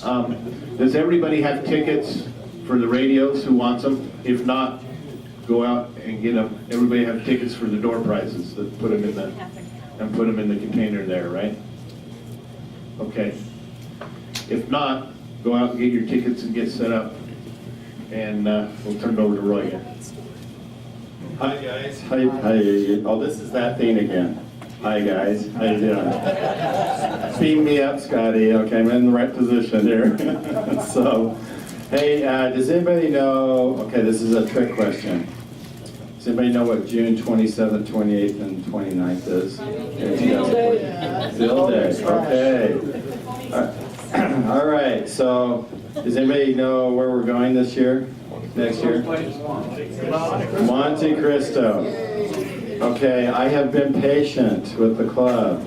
Does everybody have tickets for the radios? Who wants them? If not, go out and get them. Everybody have tickets for the door prizes. That put them in the container there, right? Okay. If not, go out and get your tickets and get set up, and we'll turn it over to Roy again. Hi guys. Hi. Oh, this is that thing again. Hi guys. How you doing? Speed me up, Scotty. Okay, I'm in the right position here. So, hey, does anybody know? Okay, this is a trick question. Does anybody know what June 27th, 28th, and 29th is? Field Day. Okay. All right. So, does anybody know where we're going this year? Next year? Monte Cristo. Okay, I have been patient with the club.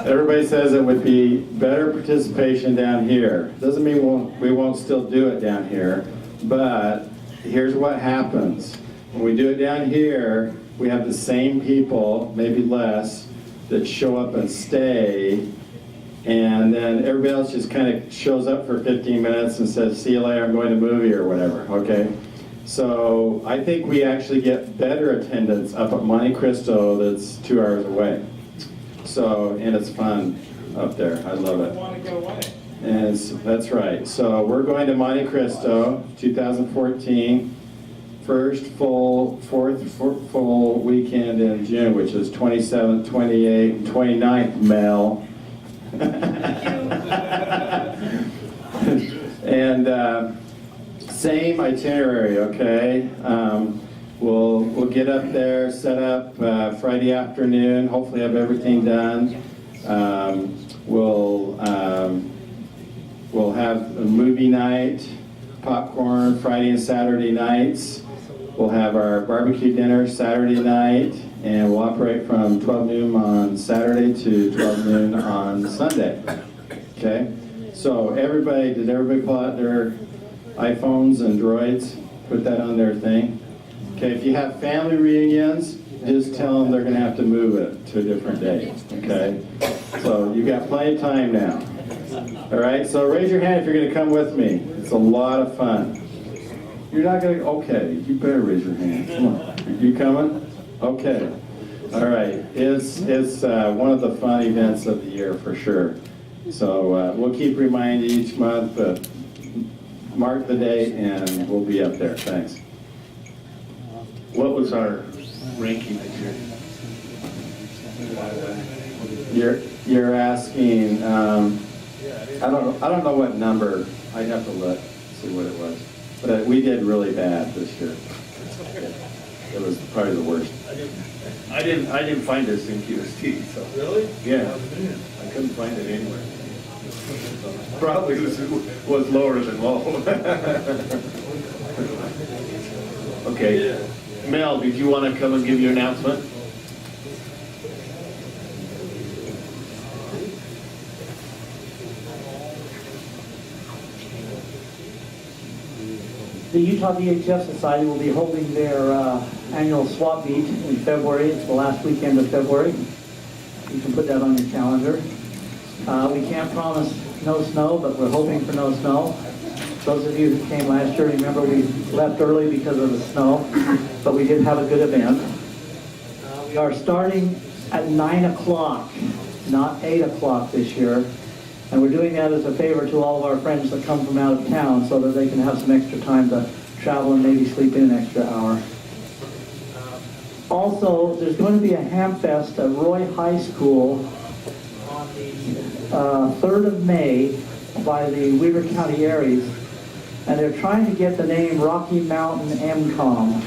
Everybody says it would be better participation down here. Doesn't mean we won't still do it down here, but here's what happens. When we do it down here, we have the same people, maybe less, that show up and stay, and then everybody else just kind of shows up for 15 minutes and says, see you later, I'm going to movie or whatever, okay? So I think we actually get better attendance up at Monte Cristo that's 2 hours away. So, and it's fun up there, I love it. And that's right. So we're going to Monte Cristo, 2014, fourth full weekend in June, which is 27th, 28th, and 29th, Mel. And same itinerary, okay? We'll get up there, set up Friday afternoon, hopefully have everything done. We'll have a movie night, popcorn Friday and Saturday nights. We'll have our barbecue dinner Saturday night, and we'll operate from 12 noon on Saturday to 12 noon on Sunday. Okay? So did everybody pull out their iPhones and Droids? Put that on their thing? Okay, if you have family reunions, just tell them they're going to have to move it to a different day. Okay? So you've got plenty of time now. All right, so raise your hand if you're going to come with me. It's a lot of fun. You're not going to, okay, you better raise your hand. Come on. Are you coming? Okay. All right. It's one of the fun events of the year for sure. So we'll keep reminding each month, but mark the date and we'll be up there. Thanks. What was our ranking this year? You're asking, I don't know what number. I'd have to look, see what it was. But we did really bad this year. It was probably the worst. I didn't find this in QST. So. Really? Yeah. I couldn't find it anywhere. Probably was lower than low. Okay. Yeah. Mel, did you want to come and give your announcement? The Utah VHF Society will be holding their annual swap meet in February. It's the last weekend of February. You can put that on your calendar. We can't promise no snow, but we're hoping for no snow. Those of you who came last year, remember we left early because of the snow, but we did have a good event. We are starting at 9 o'clock, not 8 o'clock this year. And we're doing that as a favor to all of our friends that come from out of town so that they can have some extra time to travel and maybe sleep in an extra hour. Also, there's going to be a ham fest at Roy High School on the 3rd of May by the Weaver County Aries. And they're trying to get the name Rocky Mountain MCOM.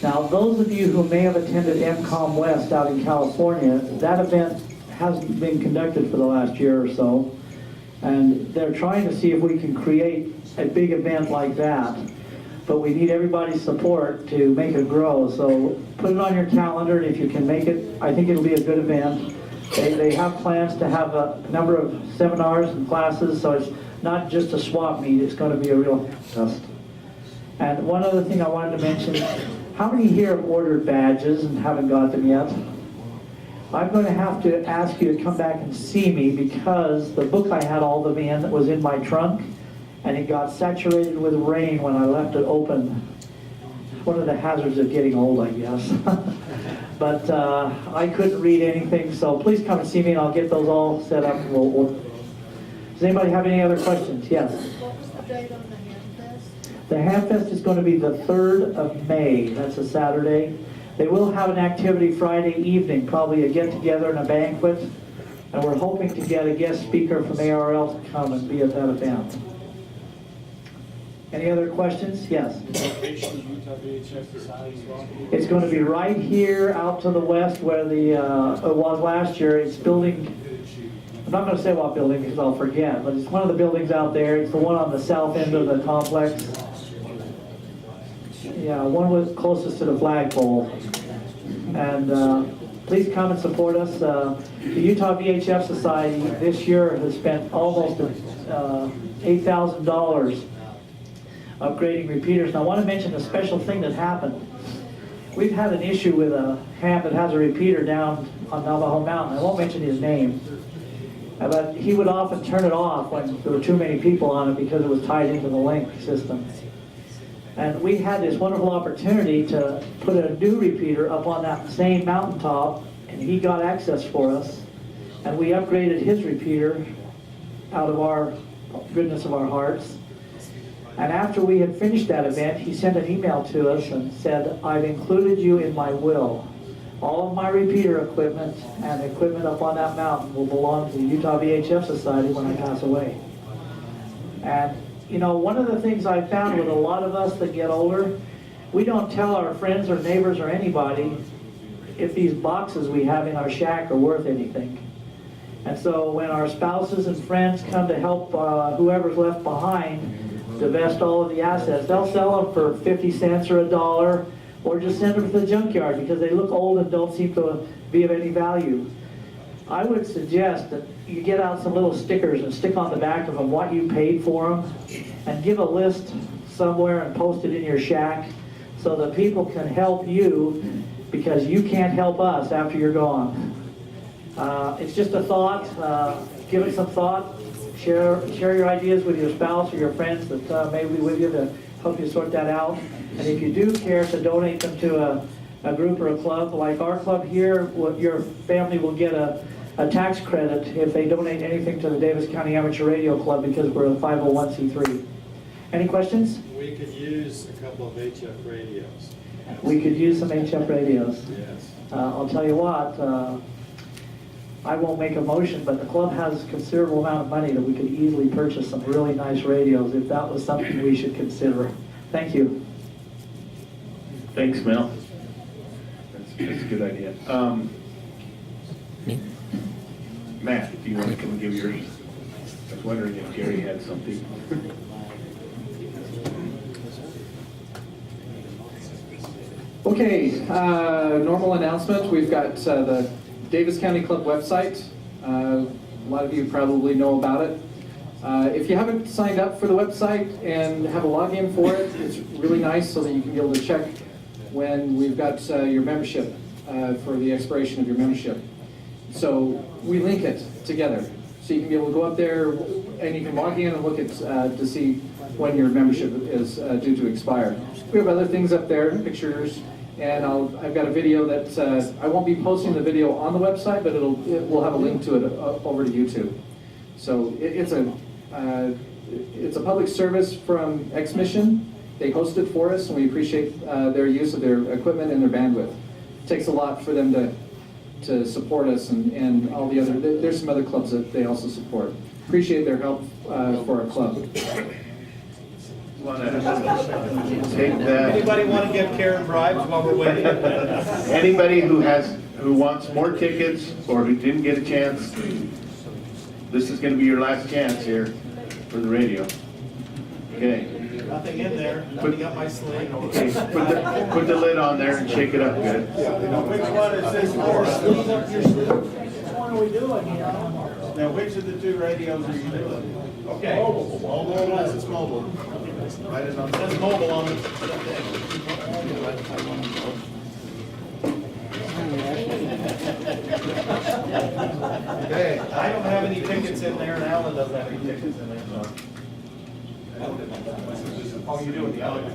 Now, those of you who may have attended MCOM West out in California, that event hasn't been conducted for the last year or so, and they're trying to see if we can create a big event like that, but we need everybody's support to make it grow. So put it on your calendar, and if you can make it, I think it'll be a good event. They have plans to have a number of seminars and classes, so it's not just a swap meet, it's going to be a real fest. And one other thing I wanted to mention, how many here have ordered badges and haven't got them yet? I'm going to have to ask you to come back and see me because the book I had all of them in was in my trunk and it got saturated with rain when I left it open. One of the hazards of getting old, I guess. But I couldn't read anything, so please come and see me and I'll get those all set up. Does anybody have any other questions? Yes? What was the date on the Hamfest? The Hamfest is going to be the 3rd of May. That's a Saturday. They will have an activity Friday evening, probably a get-together and a banquet. And we're hoping to get a guest speaker from ARL to come and be at that event. Any other questions? Yes? It's going to be right here out to the west where the it was last year. It's building, I'm not going to say what building because I'll forget, but it's one of the buildings out there. It's the one on the south end of the complex. Yeah, one was closest to the flagpole. And please come and support us. The Utah VHF Society this year has spent almost $8,000 upgrading repeaters. And I want to mention a special thing that happened. We've had an issue with a ham that has a repeater down on Navajo Mountain. I won't mention his name. But he would often turn it off when there were too many people on it because it was tied into the link system. And we had this wonderful opportunity to put a new repeater up on that same mountaintop, and he got access for us. And we upgraded his repeater out of our goodness of our hearts. And after we had finished that event, he sent an email to us and said, I've included you in my will. All of my repeater equipment and equipment up on that mountain will belong to the Utah VHF Society when I pass away. And, you know, one of the things I found with a lot of us that get older, we don't tell our friends or neighbors or anybody if these boxes we have in our shack are worth anything. And so when our spouses and friends come to help whoever's left behind divest all of the assets, they'll sell them for 50 cents or $1, or just send them to the junkyard because they look old and don't seem to be of any value. I would suggest that you get out some little stickers and stick on the back of them what you paid for them, and give a list somewhere and post it in your shack so that people can help you because you can't help us after you're gone. It's just a thought. Give it some thought. Share your ideas with your spouse or your friends that may be with you to help you sort that out. And if you do care to donate them to a group or a club, like our club here, your family will get a tax credit if they donate anything to the Davis County Amateur Radio Club because we're a 501c3. Any questions? We could use a couple of HF radios. We could use some HF radios. Yes. I'll tell you what, I won't make a motion, but the club has a considerable amount of money that we could easily purchase some really nice radios if that was something we should consider. Thank you. Thanks, Mel. That's a good idea. Matt, do you want to come and give yours? I was wondering if Gary had something. Okay, normal announcement. We've got the Davis County Club website. A lot of you probably know about it. If you haven't signed up for the website and have a login for it, it's really nice so that you can be able to check when we've got your membership, for the expiration of your membership. So we link it together. So you can be able to go up there and you can log in and look at to see when your membership is due to expire. We have other things up there, pictures, and I've got a video that I won't be posting the video on the website, but we'll have a link to it over to YouTube. So it's a public service from X-Mission. They host it for us, and we appreciate their use of their equipment and their bandwidth. It takes a lot for them to support us and all the other. There's some other clubs that they also support. Appreciate their help for our club. Want to take that? Anybody want to give Karen bribes while we're waiting? Anybody who wants more tickets or who didn't get a chance, this is going to be your last chance here for the radio. Okay. Nothing in there, nothing up my sleeve. Okay, put the lid on there and shake it up good. Which one is this for? Sleeve up your sleeve. Which one are we doing here? Now, which of the two radios are you doing? Okay. Mobile, unless it's mobile. Right, it says mobile on the thing. Okay, I don't have any tickets in there, and Alan doesn't have any tickets in there, so. Oh, you do in the other one?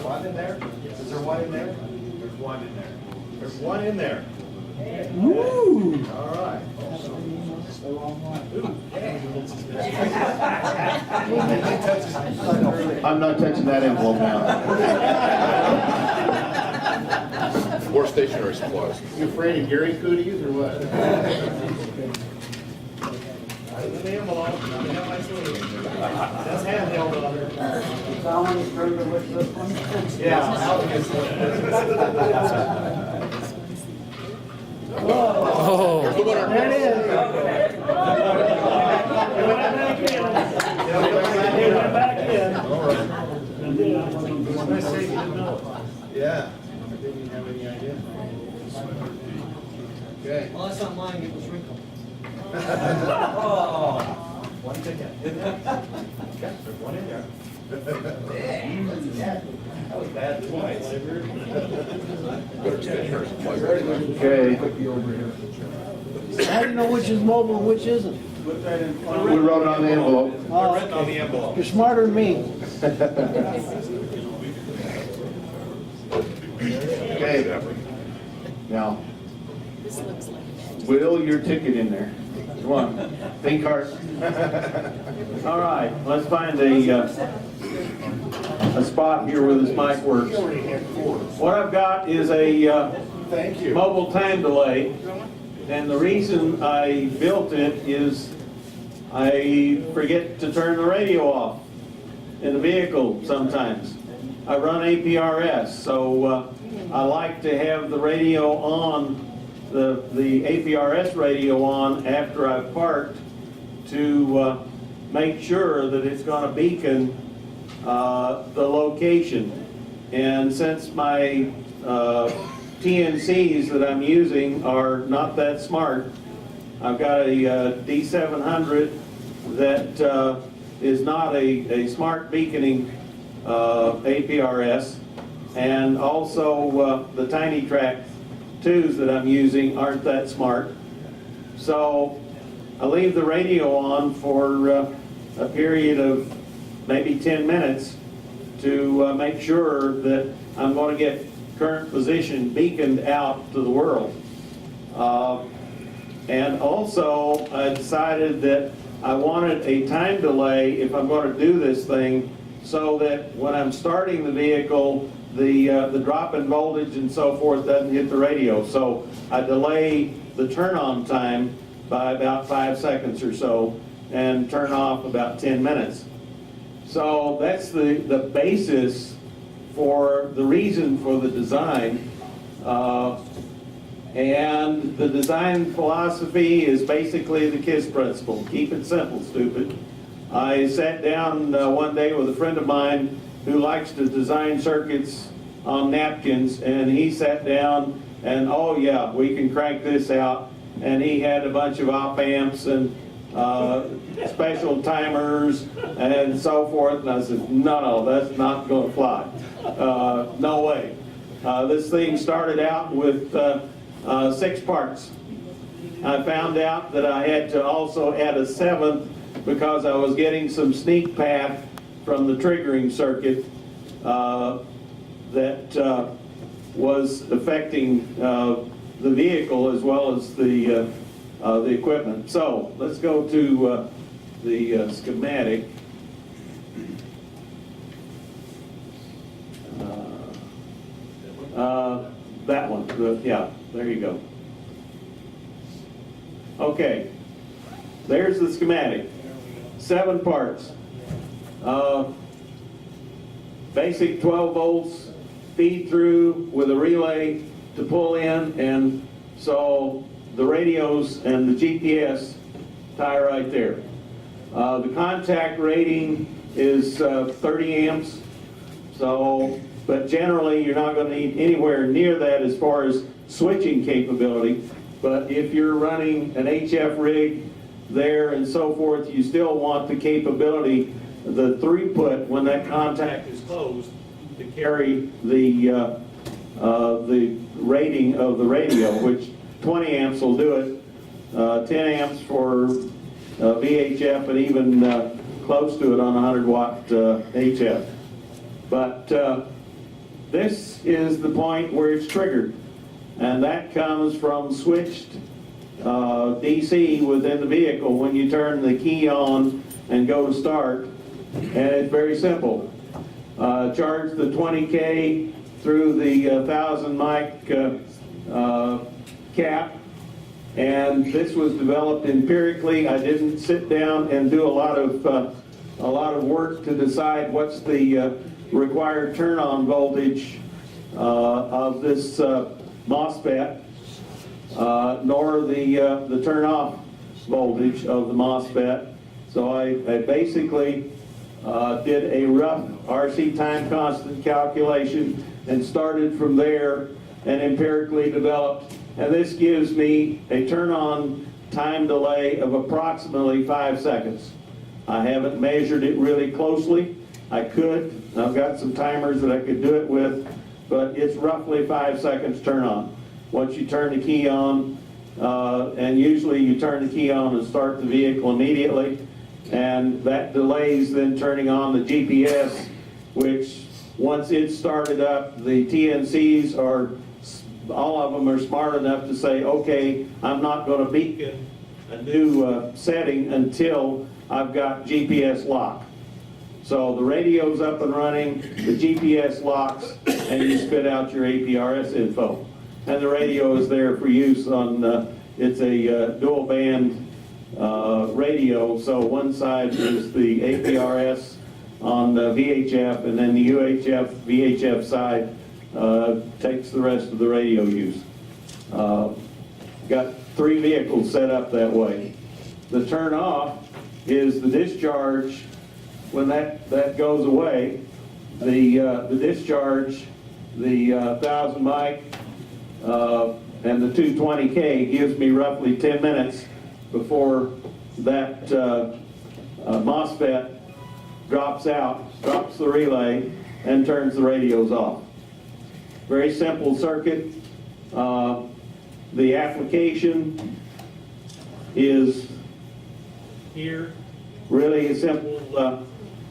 One in there? Is there one in there? There's one in there. There's one in there. Woo! All right. I'm not touching that envelope now. More stationery supplies. You afraid of Gary cooties or what? The envelope, that's handheld on there. Yeah, Alan gets one. Here's the winner. Yeah. I didn't have any idea. Okay. Well, that's not mine, it was wrinkled. One ticket. There's one in there. That was bad twice. Better stationery supplies. Okay. I don't know which is mobile and which isn't. We wrote it on the envelope. They're written on the envelope. You're smarter than me. Okay. Now, wheel your ticket in there. Come on, think hard. All right, let's find a spot here where this mic works. What I've got is a Thank you. mobile time delay, and the reason I built it is I forget to turn the radio off in the vehicle sometimes. I run APRS, so I like to have the radio on, the APRS radio on after I've parked to make sure that it's going to beacon the location. And since my TNCs that I'm using are not that smart, I've got a D700 that is not a smart beaconing APRS, and also the Tiny Track 2s that I'm using aren't that smart. So I leave the radio on for a period of maybe 10 minutes to make sure that I'm going to get current position beaconed out to the world. And also I decided that I wanted a time delay if I'm going to do this thing, so that when I'm starting the vehicle, the drop in voltage and so forth doesn't hit the radio. So I delay the turn on time by about 5 seconds or so and turn off about 10 minutes. So that's the basis for the reason for the design. And the design philosophy is basically the KISS principle. Keep it simple, stupid. I sat down one day with a friend of mine who likes to design circuits on napkins, and he sat down and, oh yeah, we can crank this out. And he had a bunch of op amps and special timers and so forth. And I said, no, that's not going to fly. No way. This thing started out with 6 parts. I found out that I had to also add a 7th because I was getting some sneak path from the triggering circuit that was affecting the vehicle as well as the equipment. So let's go to the schematic. That one, yeah, there you go. Okay, there's the schematic. 7 parts. Basic 12 volts feed through with a relay to pull in, and so the radios and the GPS tie right there. The contact rating is 30 amps, so, but generally you're not going to need anywhere near that as far as switching capability. But if you're running an HF rig there and so forth, you still want the capability, the throughput when that contact is closed, to carry the the rating of the radio, which 20 amps will do it, 10 amps for VHF, and even close to it on 100 watt HF. But this is the point where it's triggered, and that comes from switched DC within the vehicle when you turn the key on and go to start. And it's very simple. Charge the 20K through the 1000 mic cap, and this was developed empirically. I didn't sit down and do a lot of work to decide what's the required turn-on voltage of this MOSFET, nor the turn-off voltage of the MOSFET. So I basically did a rough RC time constant calculation and started from there and empirically developed. And this gives me a turn-on time delay of approximately 5 seconds. I haven't measured it really closely. I could. I've got some timers that I could do it with, but it's roughly 5 seconds turn on. Once you turn the key on, and usually you turn the key on and start the vehicle immediately, and that delays then turning on the GPS, which once it's started up, the TNCs are, all of them are smart enough to say, okay, I'm not going to beacon a new setting until I've got GPS lock. So the radio's up and running, the GPS locks, and you spit out your APRS info. And the radio is there for use on, it's a dual band radio, so one side is the APRS on the VHF, and then the UHF, VHF side takes the rest of the radio use. Got 3 vehicles set up that way. The turn off is the discharge. When that goes away, the discharge, the 1000 mic and the 220K gives me roughly 10 minutes before that MOSFET drops out, drops the relay, and turns the radios off. Very simple circuit. The application is here. Really a simple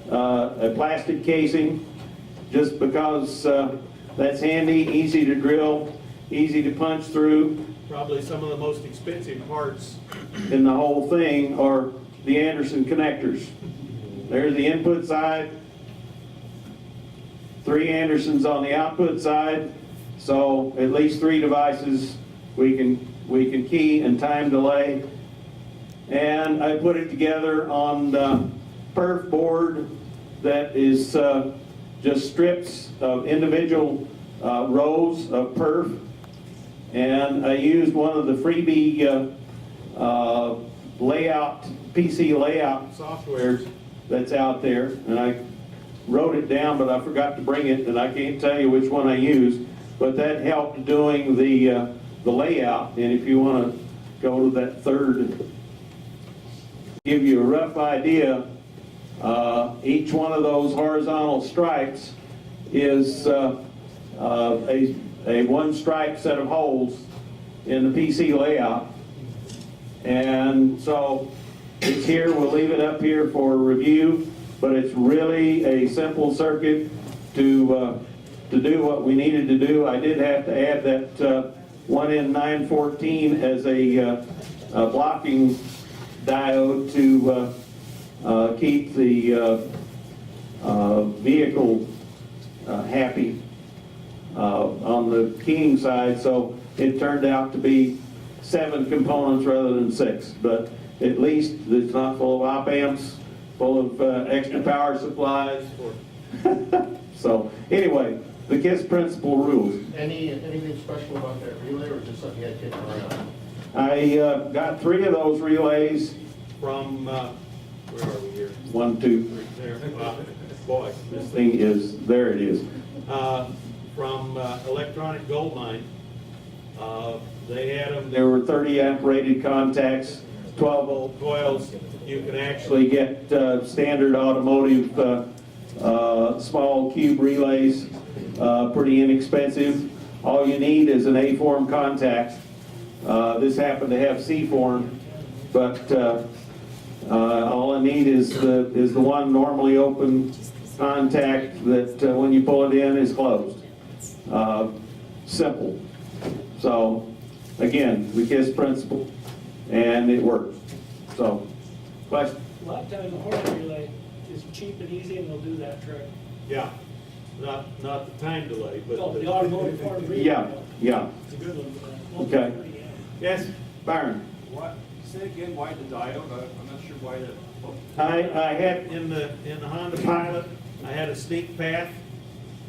a plastic casing, just because that's handy, easy to drill, easy to punch through. Probably some of the most expensive parts in the whole thing are the Anderson connectors. There's the input side, 3 Andersons on the output side, so at least 3 devices we can key and time delay. And I put it together on the perf board that is just strips of individual rows of perf. And I used one of the freebie layout, PC layout softwares that's out there. And I wrote it down, but I forgot to bring it, and I can't tell you which one I used. But that helped doing the layout. And if you want to go to that third, give you a rough idea, each one of those horizontal stripes is a one stripe set of holes in the PC layout. And so it's here, we'll leave it up here for review, but it's really a simple circuit to do what we needed to do. I did have to add that 1N914 as a blocking diode to keep the vehicle happy on the keying side. So it turned out to be 7 components rather than 6, but at least it's not full of op amps, full of extra power supplies. So anyway, the KISS principle rules. Anything special about that relay, or just something you had kicking around? I got 3 of those relays from, where are we here? 1, 2. There, boy. This thing is, there it is. From Electronic Goldmine. They had them. There were 30 amp rated contacts, 12 volt coils. You can actually get standard automotive small cube relays, pretty inexpensive. All you need is an A-form contact. This happened to have C-form, but all I need is the one normally open contact that when you pull it in is closed. Simple. So, again, the KISS principle, and it works. So, question? A lot of times the horse relay is cheap and easy and they'll do that trick. Yeah, not the time delay, but. Oh, the automotive horse relay. Yeah, yeah. It's a good one for that. Okay. Yes, Byron? What, say again, why the diode? I'm not sure why that. I had in the Honda Pilot, I had a sneak path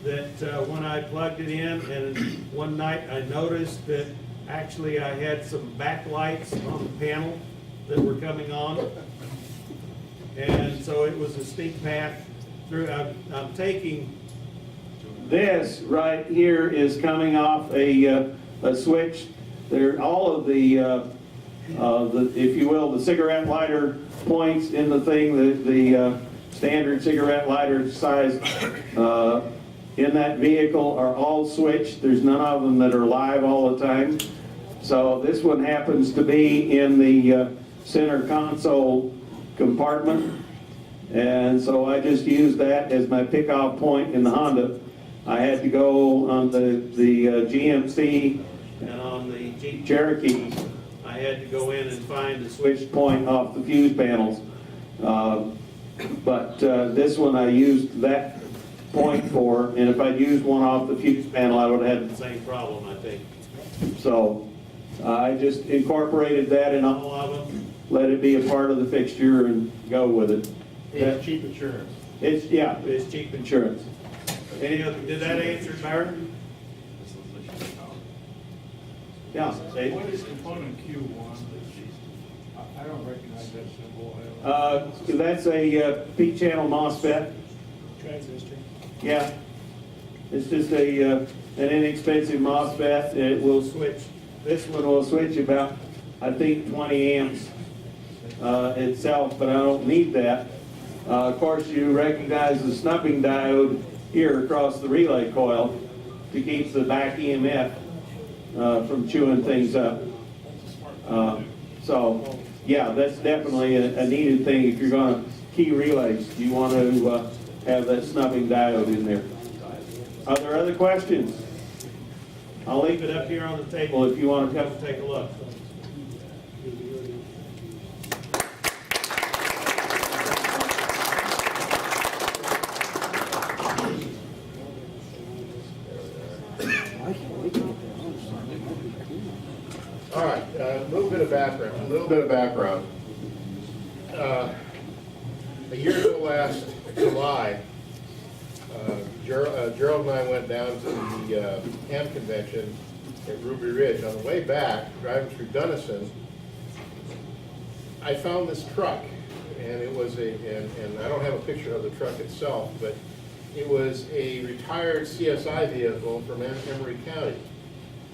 that when I plugged it in, and one night I noticed that actually I had some backlights on the panel that were coming on. And so it was a sneak path through, I'm taking. This right here is coming off a switch. There, all of the, if you will, the cigarette lighter points in the thing, the standard cigarette lighter size in that vehicle are all switched. There's none of them that are live all the time. So this one happens to be in the center console compartment. And so I just used that as my pickoff point in the Honda. I had to go on the GMC and on the Jeep Cherokee. I had to go in and find the switch point off the fuse panels. But this one I used that point for, and if I'd used one off the fuse panel, I would have had the same problem, I think. So I just incorporated that in all of them, let it be a part of the fixture and go with it. It's cheap insurance. It's, yeah, it's cheap insurance. Any other, did that answer, Byron? Yeah. Dave? What is component Q1? I don't recognize that symbol. That's a P channel MOSFET. Transistor. Yeah. It's just an inexpensive MOSFET. It will switch. This one will switch about, I think, 20 amps itself, but I don't need that. Of course, you recognize the snubbing diode here across the relay coil to keep the back EMF from chewing things up. So, yeah, that's definitely a needed thing. If you're going to key relays, you want to have that snubbing diode in there. Are there other questions? I'll leave it up here on the table if you want to come and take a look. All right, a little bit of background. A year ago last July, Gerald and I went down to the ham convention at Ruby Ridge. On the way back, driving through Gunnison, I found this truck, and it was and I don't have a picture of the truck itself, but it was a retired CSI vehicle from Emory County.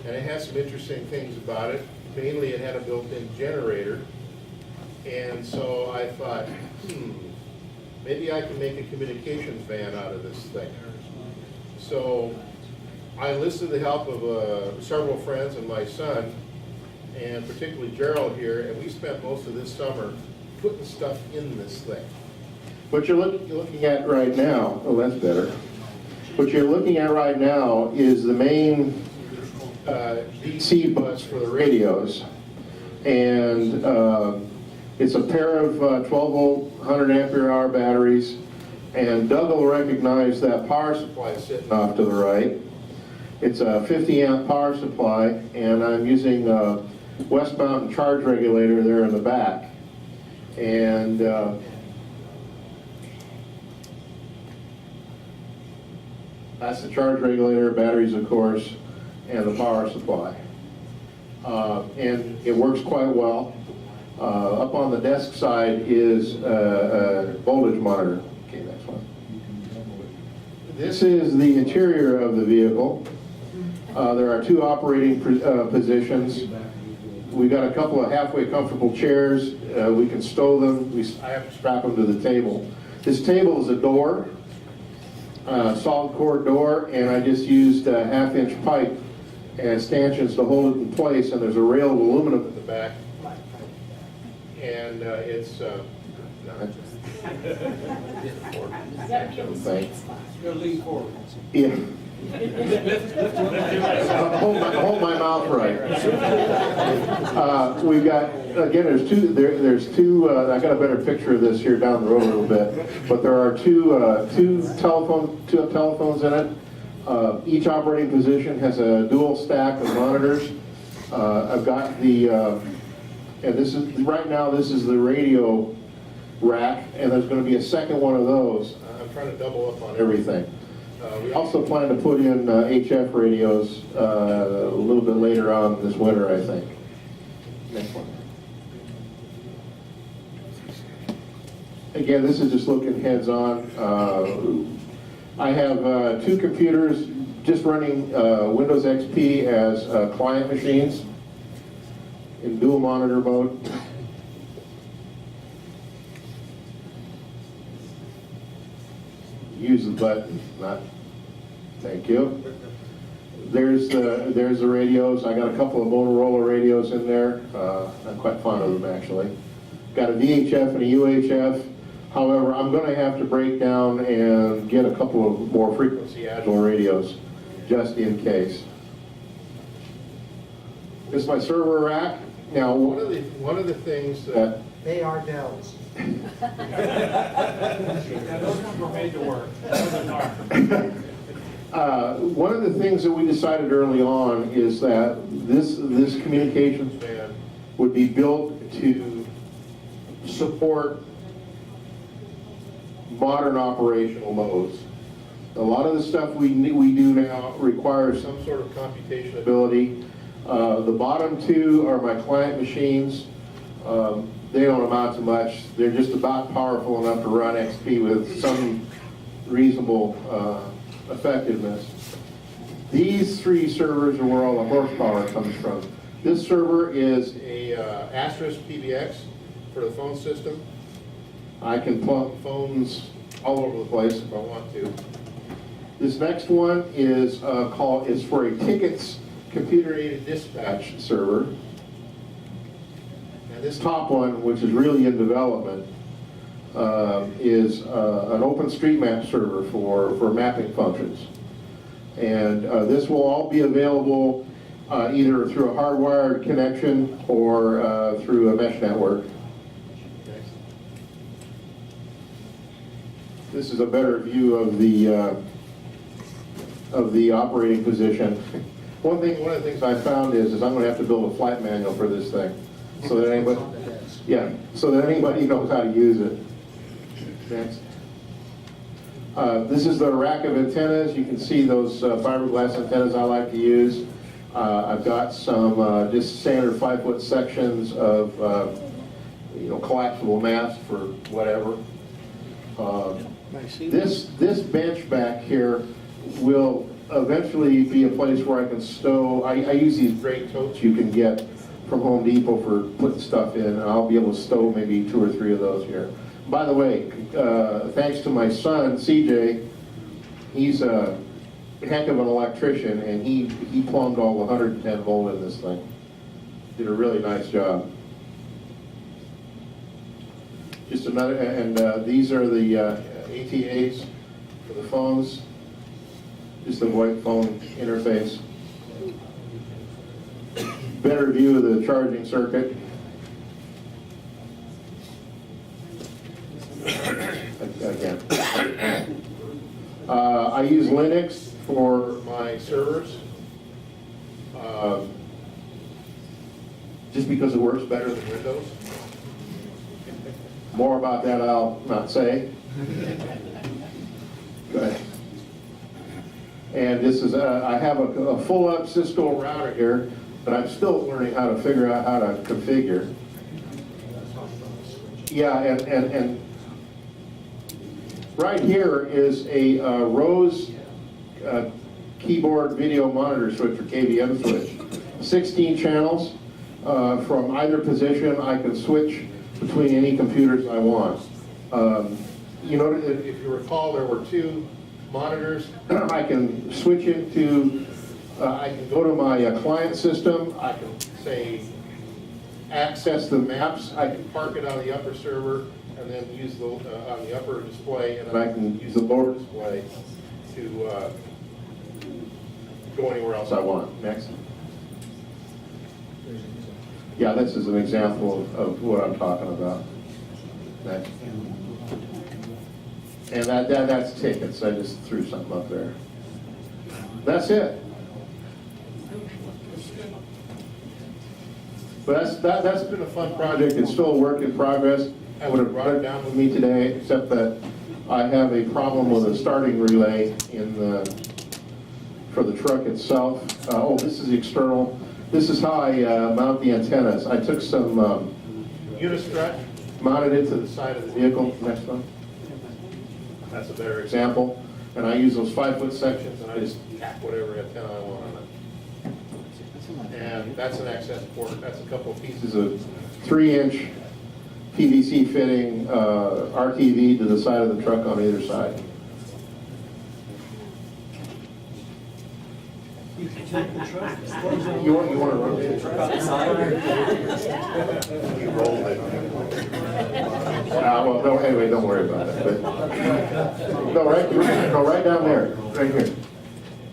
And it has some interesting things about it. Mainly it had a built-in generator. And so I thought, maybe I can make a communications van out of this thing. So I enlisted the help of several friends and my son, and particularly Gerald here, and we spent most of this summer putting stuff in this thing. What you're looking at right now, oh, that's better. What you're looking at right now is the main DC bus for the radios, and it's a pair of 12-volt, 100-ampere-hour batteries, and Doug will recognize that power supply sitting off to the right. It's a 50-amp power supply, and I'm using a West Mountain charge regulator there in the back. And that's the charge regulator, batteries, of course, and the power supply. And it works quite well. Up on the desk side is a voltage monitor. Okay, next one. This is the interior of the vehicle. There are two operating positions. We've got a couple of halfway comfortable chairs. We can stow them. I have to strap them to the table. This table is a door, solid core door, and I just used a 1/2-inch pipe and stanchions to hold it in place, and there's a rail of aluminum in the back. And it's, no, thanks. You're gonna lean forward. Yeah. Hold my mouth right. We've got, again, there's two, I got a better picture of this here down the road a little bit, but there are two telephones in it. Each operating position has a dual stack of monitors. I've got the, and this is, right now, this is the radio rack, and there's going to be a second one of those. I'm trying to double up on everything. We also plan to put in HF radios a little bit later on this winter, I think. Next one. Again, this is just looking heads-on. I have two computers just running Windows XP as client machines in dual monitor mode. Use the button, not, thank you. There's the radios. I got a couple of Motorola radios in there. I'm quite fond of them, actually. Got a VHF and a UHF. However, I'm going to have to break down and get a couple of more frequency agile radios, just in case. This is my server rack. Now, one of the things that They are Dells. Those were made to work. one of the things that we decided early on is that this communications band would be built to support modern operational modes. A lot of the stuff we do now requires some sort of computation ability. The bottom two are my client machines. They don't amount to much. They're just about powerful enough to run XP with some reasonable effectiveness. These three servers are where all the horsepower comes from. This server is a Asterisk PBX for the phone system. I can plug phones all over the place if I want to. This next one is for a tickets computer-aided dispatch server. And this top one, which is really in development, is an OpenStreetMap server for mapping functions. And this will all be available either through a hardwired connection or through a mesh network. This is a better view of the operating position. One of the things I found is I'm going to have to build a flight manual for this thing, so that anybody knows how to use it. Next. This is the rack of antennas. You can see those fiberglass antennas I like to use. I've got some just standard 5-foot sections of collapsible mast for whatever. This bench back here will eventually be a place where I can stow. I use these great totes you can get from Home Depot for putting stuff in, and I'll be able to stow maybe 2 or 3 of those here. By the way, thanks to my son, CJ, he's a heck of an electrician, and he plumbed all the 110 volt in this thing. Did a really nice job. Just another, and these are the ATAs for the phones. Just a white phone interface. Better view of the charging circuit. Again. I use Linux for my servers. Just because it works better than Windows. More about that I'll not say. Go ahead. And this is, I have a full-up Cisco router here, but I'm still learning how to figure out how to configure. Yeah, and right here is a Rose keyboard video monitor switch or KVM switch. 16 channels. From either position, I can switch between any computers I want. You know, if you recall, there were 2 monitors. I can switch into I can go to my client system, I can say, access the maps, I can park it on the upper server, and then use the, on the upper display, and then I can use the lower display to go anywhere else I want. Next. Yeah, this is an example of what I'm talking about. Next. And that's tickets. I just threw something up there. That's it. But that's been a fun project. It's still a work in progress. I would have brought it down with me today, except that I have a problem with a starting relay in for the truck itself. Oh, this is the external. This is how I mount the antennas. I took some unistrut, mounted it to the side of the vehicle. Next one. That's a better example. And I use those 5-foot sections, and I just tack whatever antenna I want on it. And that's an access port. That's a couple of pieces of 3-inch PVC fitting RTV to the side of the truck on either side. You want to rotate the truck outside? You rolled it. Well, no, anyway, don't worry about it. But, no, right down there, right here.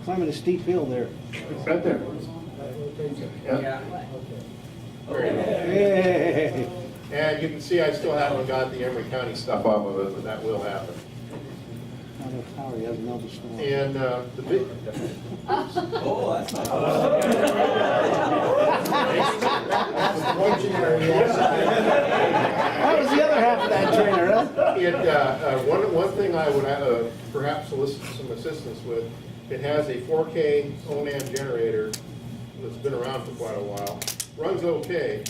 Climbing a steep hill there. Right there. Yeah. Hey. And you can see I still haven't got the Emory County stuff off of it, but that will happen. He hasn't noticed. And the big. Oh, that's not. That was the other half of that trainer, huh? One thing I would perhaps solicit some assistance with, it has a 4K ONAN generator that's been around for quite a while. Runs okay,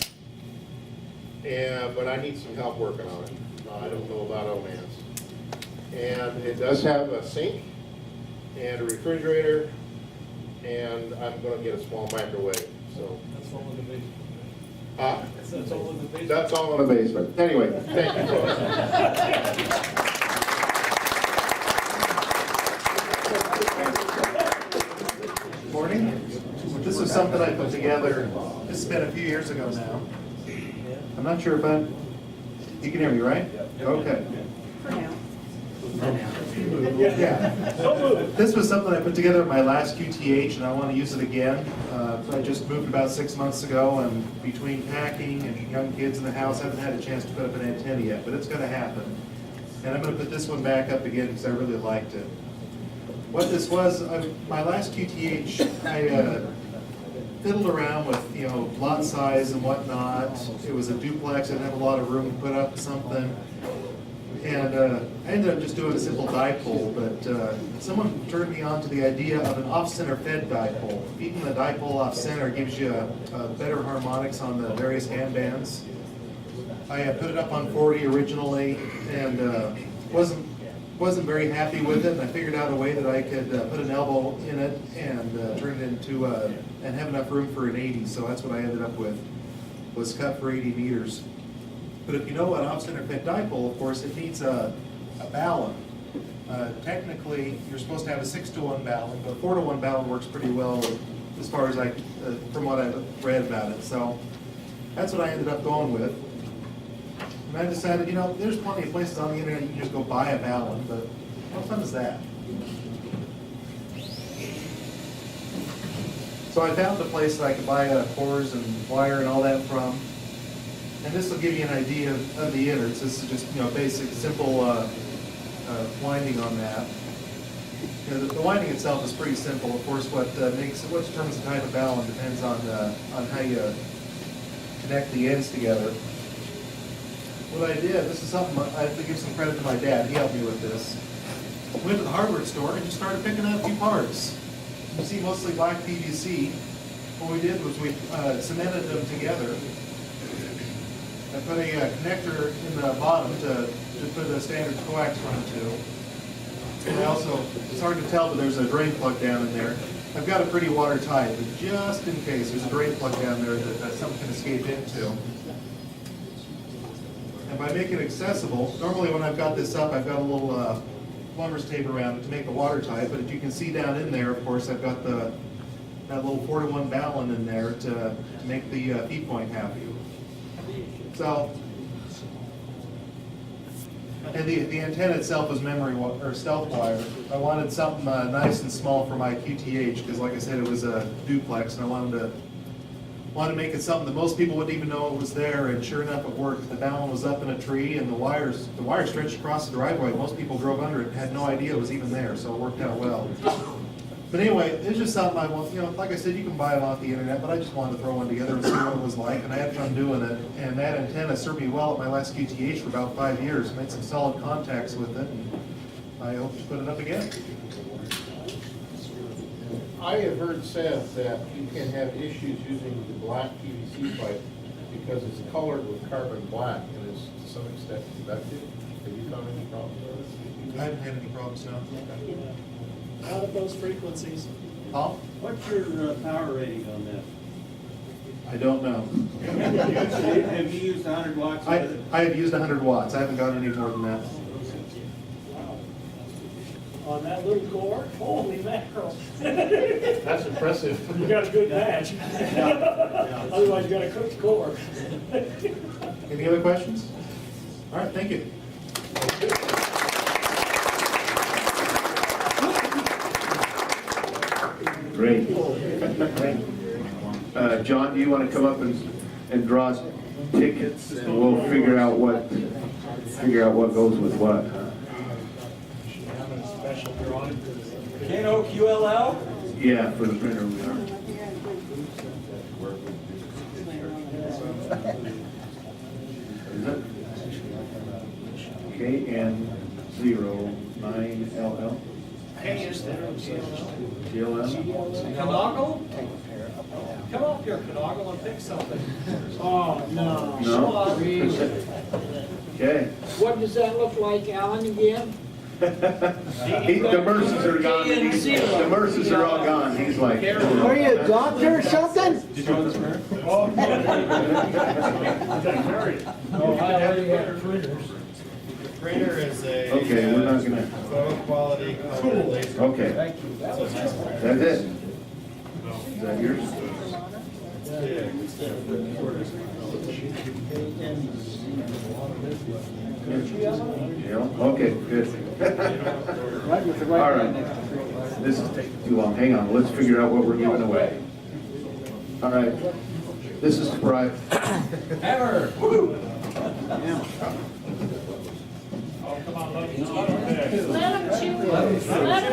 but I need some help working on it. I don't know about ONANs. And it does have a sink and a refrigerator, and I'm going to get a small microwave. So That's all in the basement. that's all in the basement. That's all in the basement. Anyway, thank you, folks. Morning. This is something I put together. This has been a few years ago now. I'm not sure if you can hear me, right? Okay. For now. Yeah. This was something I put together at my last QTH, and I want to use it again. I just moved about 6 months ago, and between packing and young kids in the house, I haven't had a chance to put up an antenna yet, but it's going to happen. And I'm going to put this one back up again because I really liked it. What this was, my last QTH, I fiddled around with, lot size and whatnot. It was a duplex. I didn't have a lot of room to put up something. And I ended up just doing a simple dipole, but someone turned me on to the idea of an off-center fed dipole. Feeding the dipole off-center gives you better harmonics on the various hand bands. I put it up on 40 originally, and wasn't very happy with it, and I figured out a way that I could put an elbow in it and turn it into, and have enough room for an 80, so that's what I ended up with, was cut for 80 meters. But if you know an off-center fed dipole, of course, it needs a balun. Technically, you're supposed to have a 6-to-1 balun, but 4-to-1 balun works pretty well as far as from what I've read about it. So that's what I ended up going with. And I decided, there's plenty of places on the internet you can just go buy a balun, but how fun is that? So I found a place that I could buy cores and wire and all that from. And this will give you an idea of the innards. This is just, basic, simple winding on that. The winding itself is pretty simple. Of course, what determines the type of balun depends on how you connect the ends together. What I did, this is something I have to give some credit to my dad. He helped me with this. Went to the hardware store and just started picking out a few parts. You see mostly black PVC. What we did was we cemented them together. I put a connector in the bottom to put a standard coax run to. And I also, it's hard to tell, but there's a drain plug down in there. I've got it pretty watertight, but just in case, there's a drain plug down there that something can escape into. And by making it accessible, normally when I've got this up, I've got a little plumber's tape around it to make it watertight, but if you can see down in there, of course, I've got the that little 4-to-1 balun in there to make the feed point happy. So, and the antenna itself is or stealth wire. I wanted something nice and small for my QTH because, like I said, it was a duplex, and I wanted to make it something that most people wouldn't even know it was there. And sure enough, it worked. The balun was up in a tree, and the wire stretched across the driveway. Most people drove under it and had no idea it was even there, so it worked out well. But anyway, it's just something I want, like I said, you can buy it off the internet, but I just wanted to throw one together and see what it was like, and I had fun doing it. And that antenna served me well at my last QTH for about 5 years. Made some solid contacts with it, and I hope to put it up again. I have heard said that you can have issues using the black PVC pipe because it's colored with carbon black and is to some extent conductive. Have you found any problems with it? I haven't had any problems now. Out of those frequencies. Paul? What's your power rating on that? I don't know. Have you used 100 watts with it? I have used 100 watts. I haven't gotten any more than that. On that little core, holy mackerel. That's impressive. You got a good match. Otherwise, you got a cooked core. Any other questions? All right, thank you. Great. John, do you want to come up and draw tickets, and we'll figure out what goes with what? KNO-QLL? Yeah, for the printer we are. Is it? KN09LL? GLL? Canoggle? Come up here, Canoggle, and pick something. Oh, no. No? Okay. What does that look like, Alan, again? The Merces are gone. The Merces are all gone. He's like. Are you a doctor or something? Did you want this, Mary? Oh, I already have printers. Printer is a Okay, we're not gonna. photo quality color laser. Okay. That's it. Is that yours? Okay, good. All right. This is taking too long. Hang on, let's figure out what we're giving away. All right. This is private. Hammer! Woo! Let him choose. Let him choose. Let him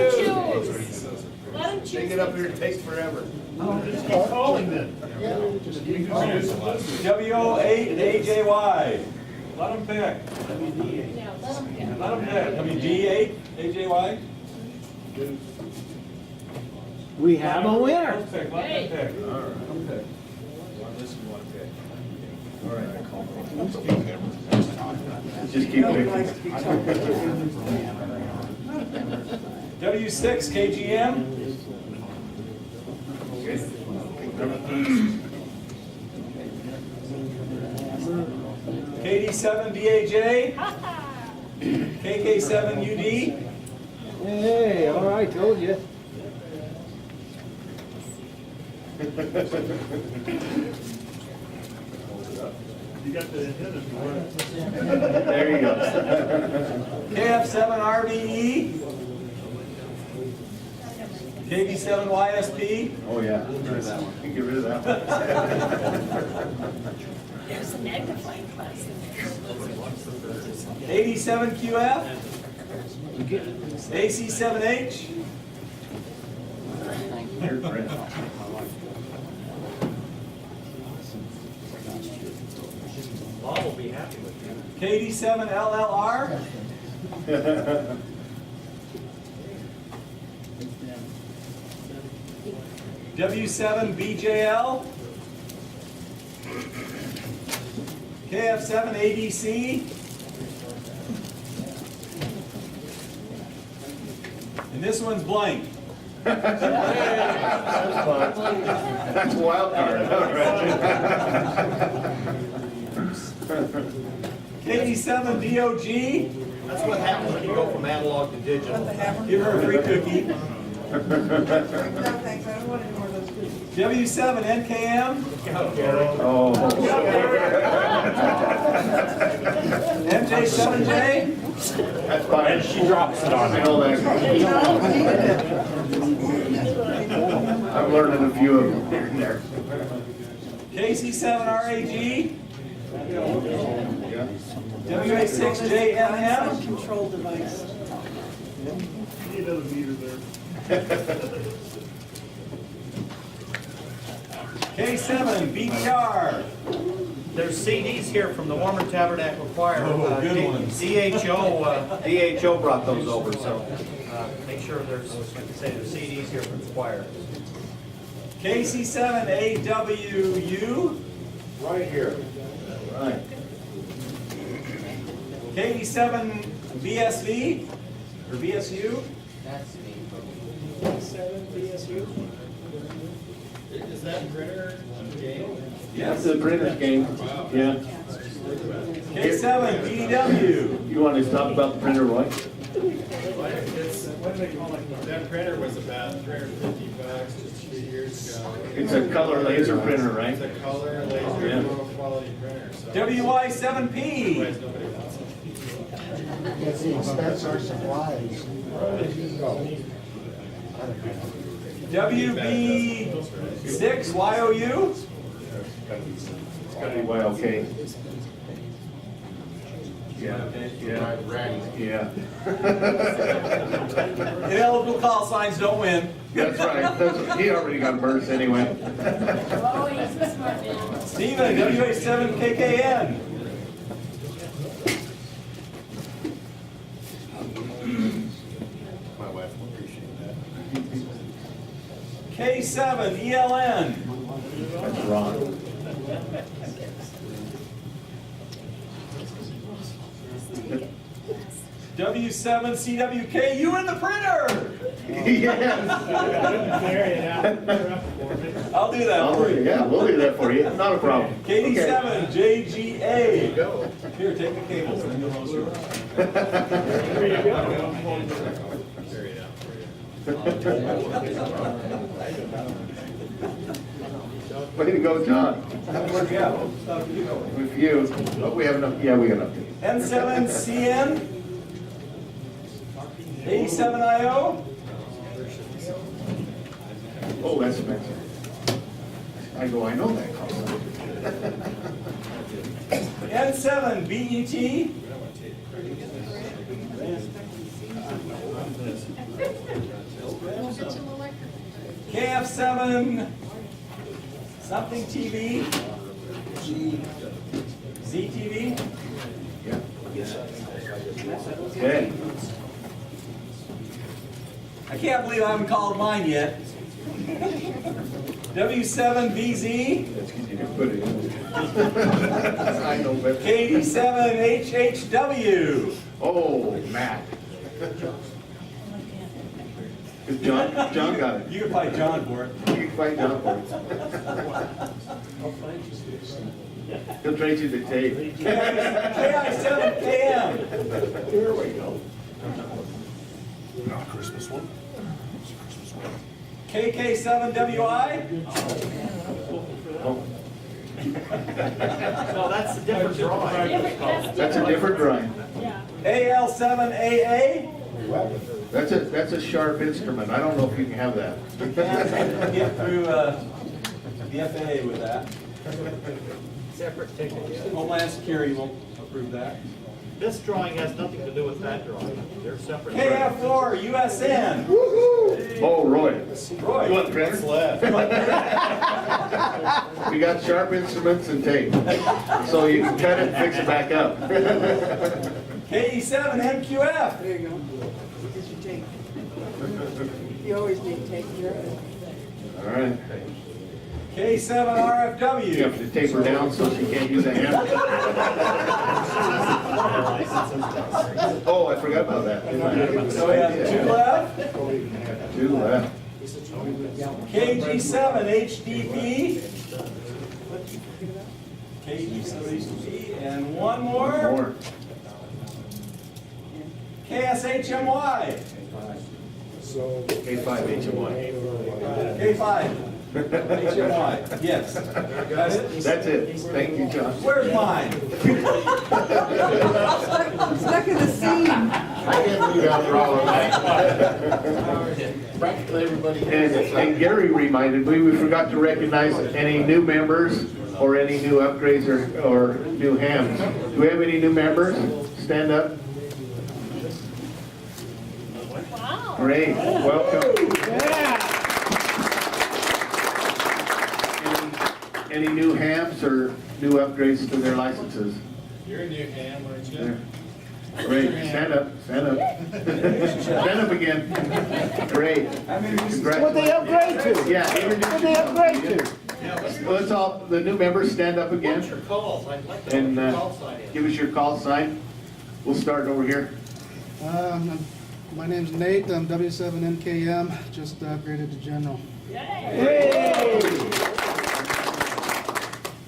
choose. They get up here, it takes forever. Just keep calling then. W08AJY. Let them pick. Yeah, let him pick. Let them pick. WD8AJY. We have a winner. Let them pick. Let them pick. All right. Just keep picking. W6KGM. KD7BAJ. KK7UD. Hey, all right, told you. You got the antenna for it. There you go. KF7RBE. KB7YSP. Oh, yeah. Get rid of that one. Get rid of that one. There's a magnifying glass in there. 87QF. AC7H. Here, Brent. Bob will be happy with you. KD7LLR. W7BJL. KF7ADC. And this one's blank. That's fun. That's a wild card. KD7DOG. That's what happens when you go from analog to digital. Give her a free cookie. No, thanks, I don't want any more of those. W7 NKM, Oh. MJ7J, That's fine. She drops it on. I know that. I'm learning a few of them here and there. KC7RAG, WA6JMM, Control device. K7 BTR, There's CDs here from the Warmer Tabernacle Choir. Oh, good ones. DHO brought those over, so make sure there's, like I say, there's CDs here from the choir. KC7AWU, Right here. Right. KD7BSV, or BSU, 7 BSU. is that printer game? That's Yes. the printer's game. Yeah. K7 BDW, You want to talk about the printer, Roy? That printer was about $350 just 2 years ago. It's a color laser printer, right? It's a color laser Yeah. low quality printer. So WY7P, otherwise nobody wants it. At the expense of supplies. WB6YOU, It's got to be YLK. Yeah, yeah, yeah. ineligible call signs don't win. That's right. He already got burst anyway. Oh, he's a smart man. Steven, WA7KKN, My wife will appreciate that. K7ELN, That's wrong. W7CWK, you in the printer! Yes. I'll do that for you. Yeah, we'll do that for you. Not a problem. KD7JGA. Here, take the cables and then you'll know yours. Way to go, John. Yeah. With you. Oh, we have enough. Yeah, we got enough. N7CN, 87IO, Oh, that's expensive. I know that cost. N7BET, KF7 something TV, ZTV, Yeah. Okay. I can't believe I haven't called mine yet. W7BZ, That's because you can put it in. I know better. KD7HHW. Oh, Matt. John got it. You can fight John for it. You can fight John for it. He'll trade you the tape. KI7KM. Here we go. Christmas one? KK7WI. Oh, No, that's a different drawing. that's a different drawing. Yeah. AL7AA. That's a sharp instrument. I don't know if you can have that. Can't get through the FAA with that. Separate ticket, yeah. Homeland Security won't approve that. This drawing has nothing to do with that drawing. They're separate. KF4 USN. Oh, Roy. Roy. You want printer? We got sharp instruments and tape. So you can cut it and fix it back up. KE7MQF. There you go. Here's your tape. You always need to take care of it. All right. K7RFW. You have to tape her down so she can't use a hammer. Oh, I forgot about that. didn't I? So we have two left. Two left. KG7HDP. KG7HDP. And one more. More. KSHMY. K5 HMY. K5. HMY, yes. That's it? That's it. Thank you, John. Where's mine? Stuck in the seam. I can't believe after all of that. Practically everybody. And Gary reminded me, we forgot to recognize any new members or any new upgrades or new hams. Do we have any new members? Stand up. Wow. Great, welcome. Any new hams or new upgrades to their licenses? You're a new ham, aren't you? There. Great, stand up, stand up. Stand up again. Great. Congratulations. What they upgrade to? Yeah, introduce What they yourself. upgrade to? Let's all, the new members stand up again. What's your calls? I'd like to And know what your call sign is. give us your call sign. We'll start over here. My name's Nate, I'm W7NKM, just upgraded to general. Yay.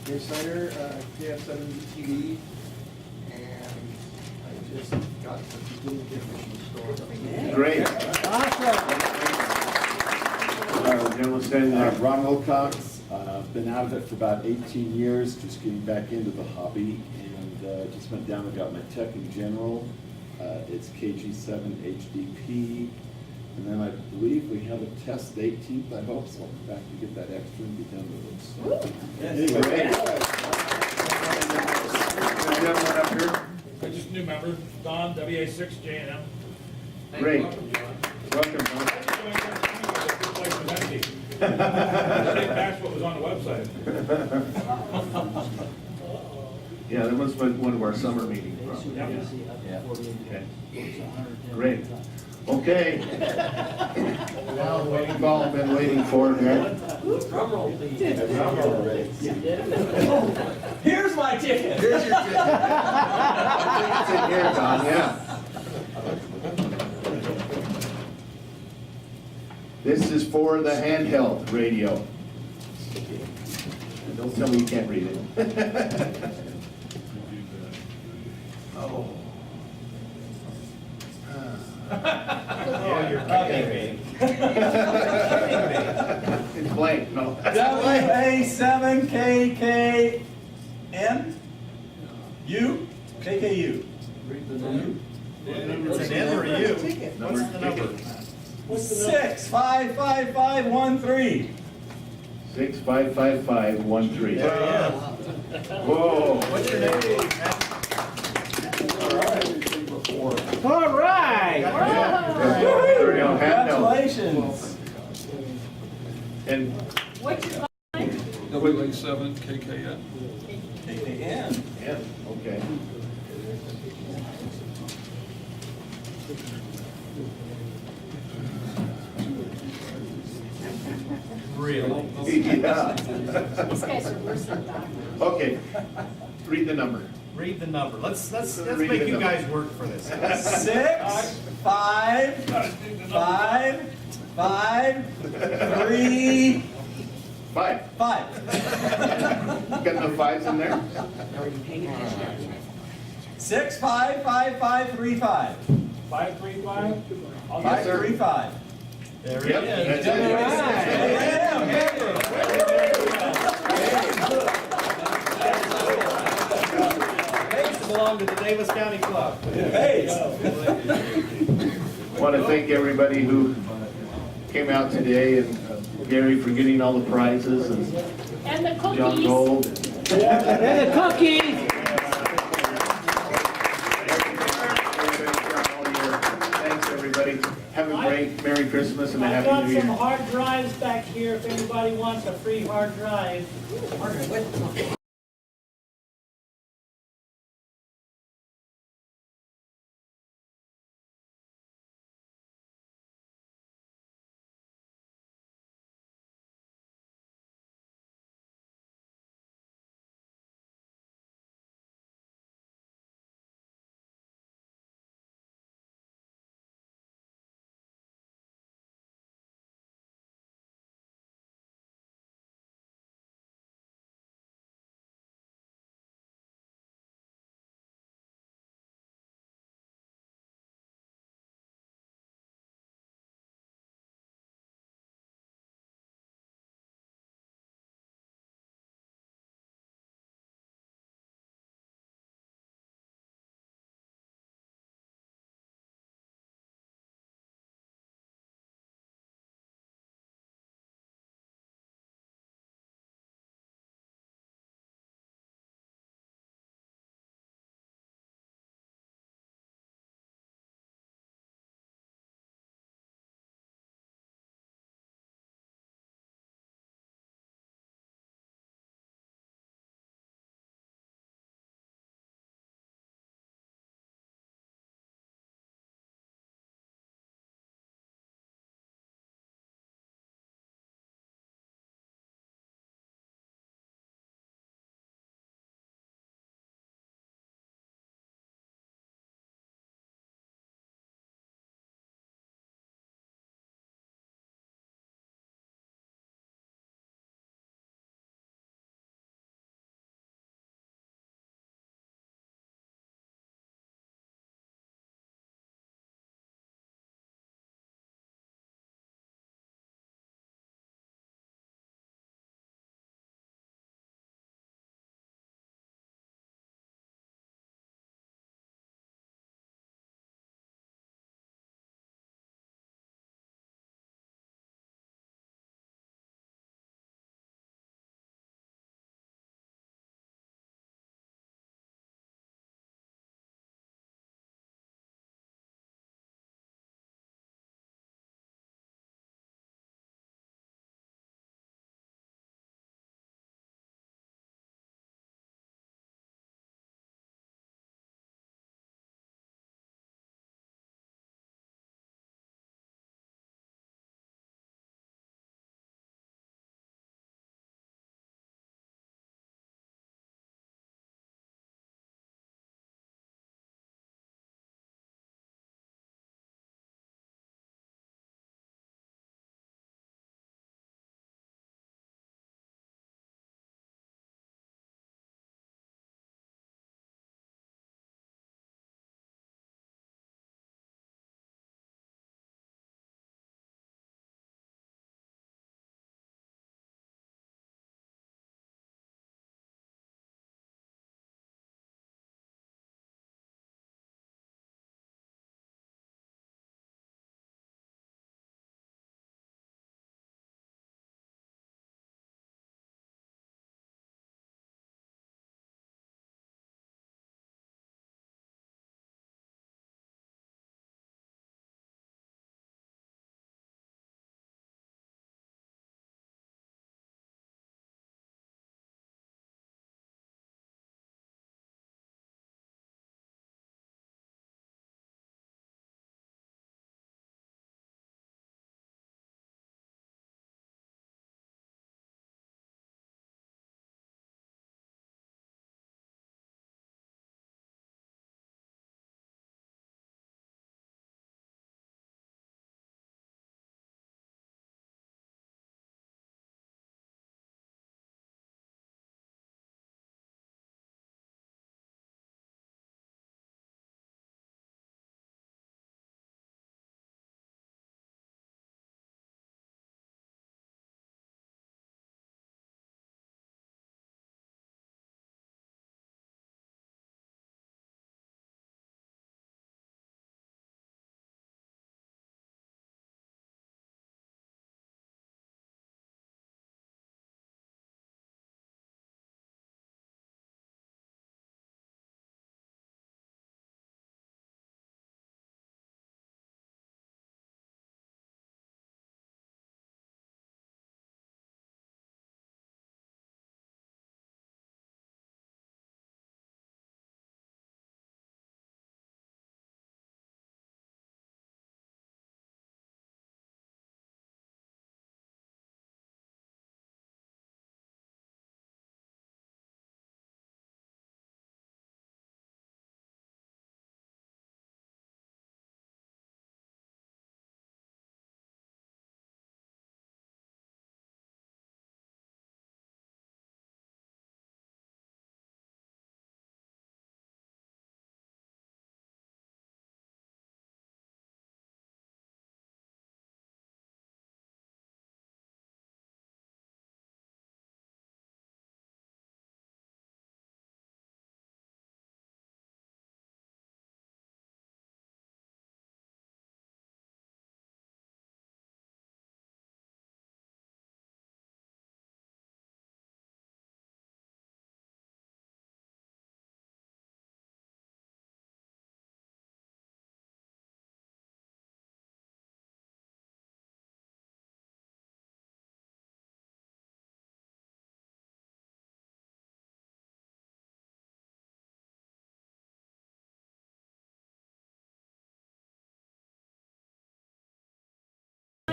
Gary Snyder, KF7TV, and I just got a little gift from the store. Great. Gentleman standing there. Ron Wilcox, been out of it for about 18 years, just getting back into the hobby, and just went down and got my tech in general. It's KG7 HDP, and then I believe we have a test the 18th, I hope, so I'll come back to get that extra and be done with it. Anyway. Gentleman up here. I'm just a new member, Don, WA6JNM. Great. Welcome, John. Welcome, Don. This place was empty. I think that's what was on the website. Yeah, that must have been one of our summer meetings, probably. Yeah. Okay. Great. Okay. Now the waiting call I've been waiting for, man. Here's my ticket. Here's your ticket. It's in here, Don, yeah. This is for the handheld radio. Don't tell me you can't read it. Oh. Oh, you're kidding me. It's blank, no. WA7KKN? U? KKU. It's an N or a U? What's the number? 6555513. 655513. There he is. Whoa. What's your name? All right. There you go, handheld. Congratulations. And What's your WA7 KKN. KKN. yeah, okay. Really? Yeah. These guys are worse than doctors. Okay, read the number. Read the number. Let's Read make the you number. guys work for this. 65553. 5. 5. Got no 5s in there? 6555535. 535? Yes, sir. 535. There Yep, it is. that's Pays to belong to the Davis County Club. Want to thank everybody who came out today, and Gary for getting all the prizes, and And the cookies. John Gold. And the cookies. Thanks, everybody. Have a great Merry Christmas and a I've Happy got New Year. some hard drives back here if anybody wants a free hard drive.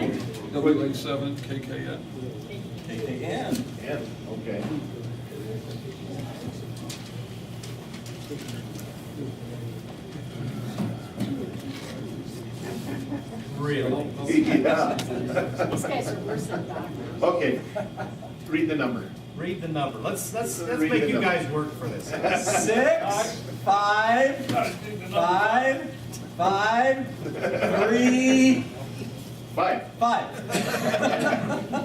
W7 KKN. KKN. And, okay. Really? Yeah. These guys are worse than doctors. Okay, read the number. Read the number. Let's Read make the you number. guys work for this. 6, 5, 5, 5, 3, 5. 5.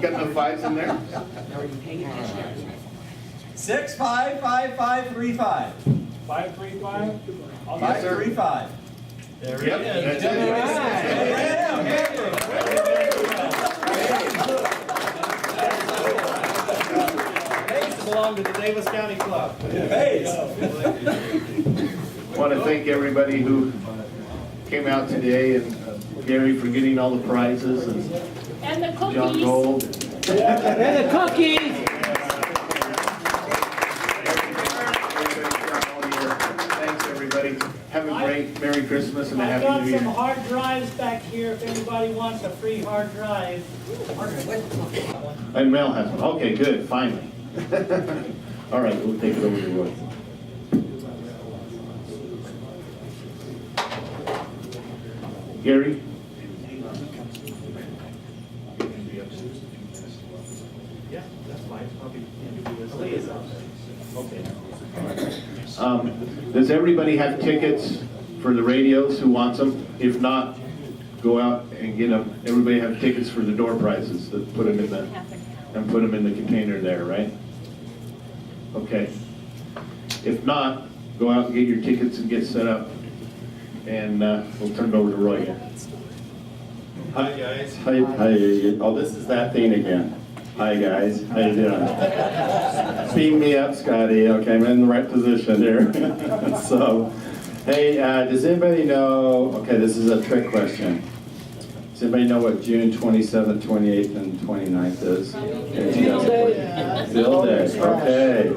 Got no 5s in there? 6, 5, 5, 5, 3, 5. 535? 5, 3, 5. There it Yep, is. that's it. Bays belong to the Davis County Club. Bays. Want to thank everybody who came out today, and Gary for getting all the prizes, and And the cookies. John Gold. And the cookies! Thanks, everybody. Have a great Merry Christmas and a I've Happy got New some Year. hard drives back here if anybody wants a free hard drive. And Mel has one. Okay, good, finally. All right, we'll take it over to Roy. Gary? Yeah, that's fine. Does everybody have tickets for the radios who wants them? If not, go out and get them. Everybody have tickets for the door prizes that put them in the container there, right? Okay. If not, go out and get your tickets and get set up. And we'll turn it over to Roy here. Hi, guys. Hi. Oh, this is that thing again. Hi, guys. How you doing? Speed me up, Scotty. Okay, I'm in the right position here. So, hey, does anybody know, okay, this is a trick question. Does anybody know what June 27th, 28th, and 29th is? Bill Day. Bill Day, okay.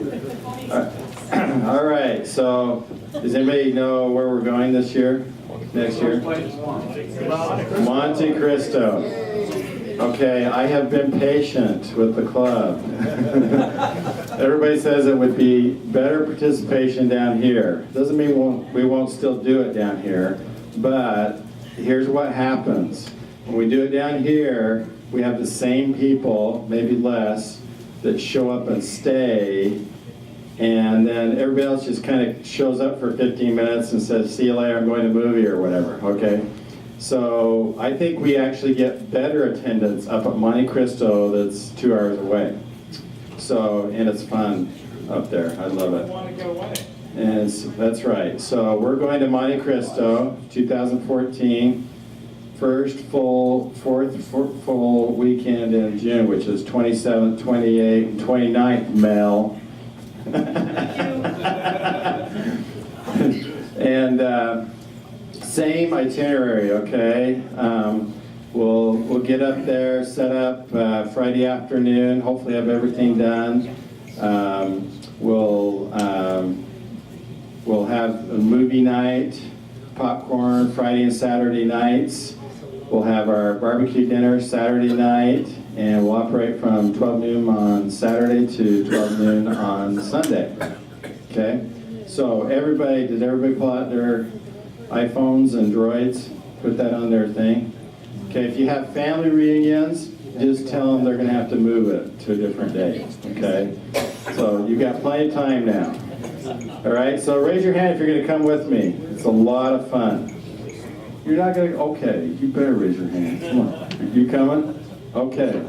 All right, so does anybody know where we're going this year, next year? Monte Cristo. Okay, I have been patient with the club. Everybody says it would be better participation down here. Doesn't mean we won't still do it down here, but here's what happens. When we do it down here, we have the same people, maybe less, that show up and stay, and then everybody else just kind of shows up for 15 minutes and says, see you later, I'm going to movie or whatever, okay? So I think we actually get better attendance up at Monte Cristo that's 2 hours away. So, and it's fun up there, I love it. Want to get away. And that's right. So we're going to Monte Cristo, 2014. Fourth full weekend in June, which is 27th, 28th, and 29th, Mel. And same itenerary, okay? We'll get up there, set up Friday afternoon, hopefully have everything done. We'll have a movie night, popcorn Friday and Saturday nights. We'll have our barbecue dinner Saturday night, and we'll operate from 12 noon on Saturday to 12 noon on Sunday. Okay? So everybody, did everybody pull out their iPhones and Droids? Put that on their thing? Okay, if you have family reunions, just tell them they're going to have to move it to a different day. Okay? So you've got plenty of time now. All right, so raise your hand if you're going to come with me. It's a lot of fun. You're not going to, okay, you better raise your hand. Come on. You coming? Okay.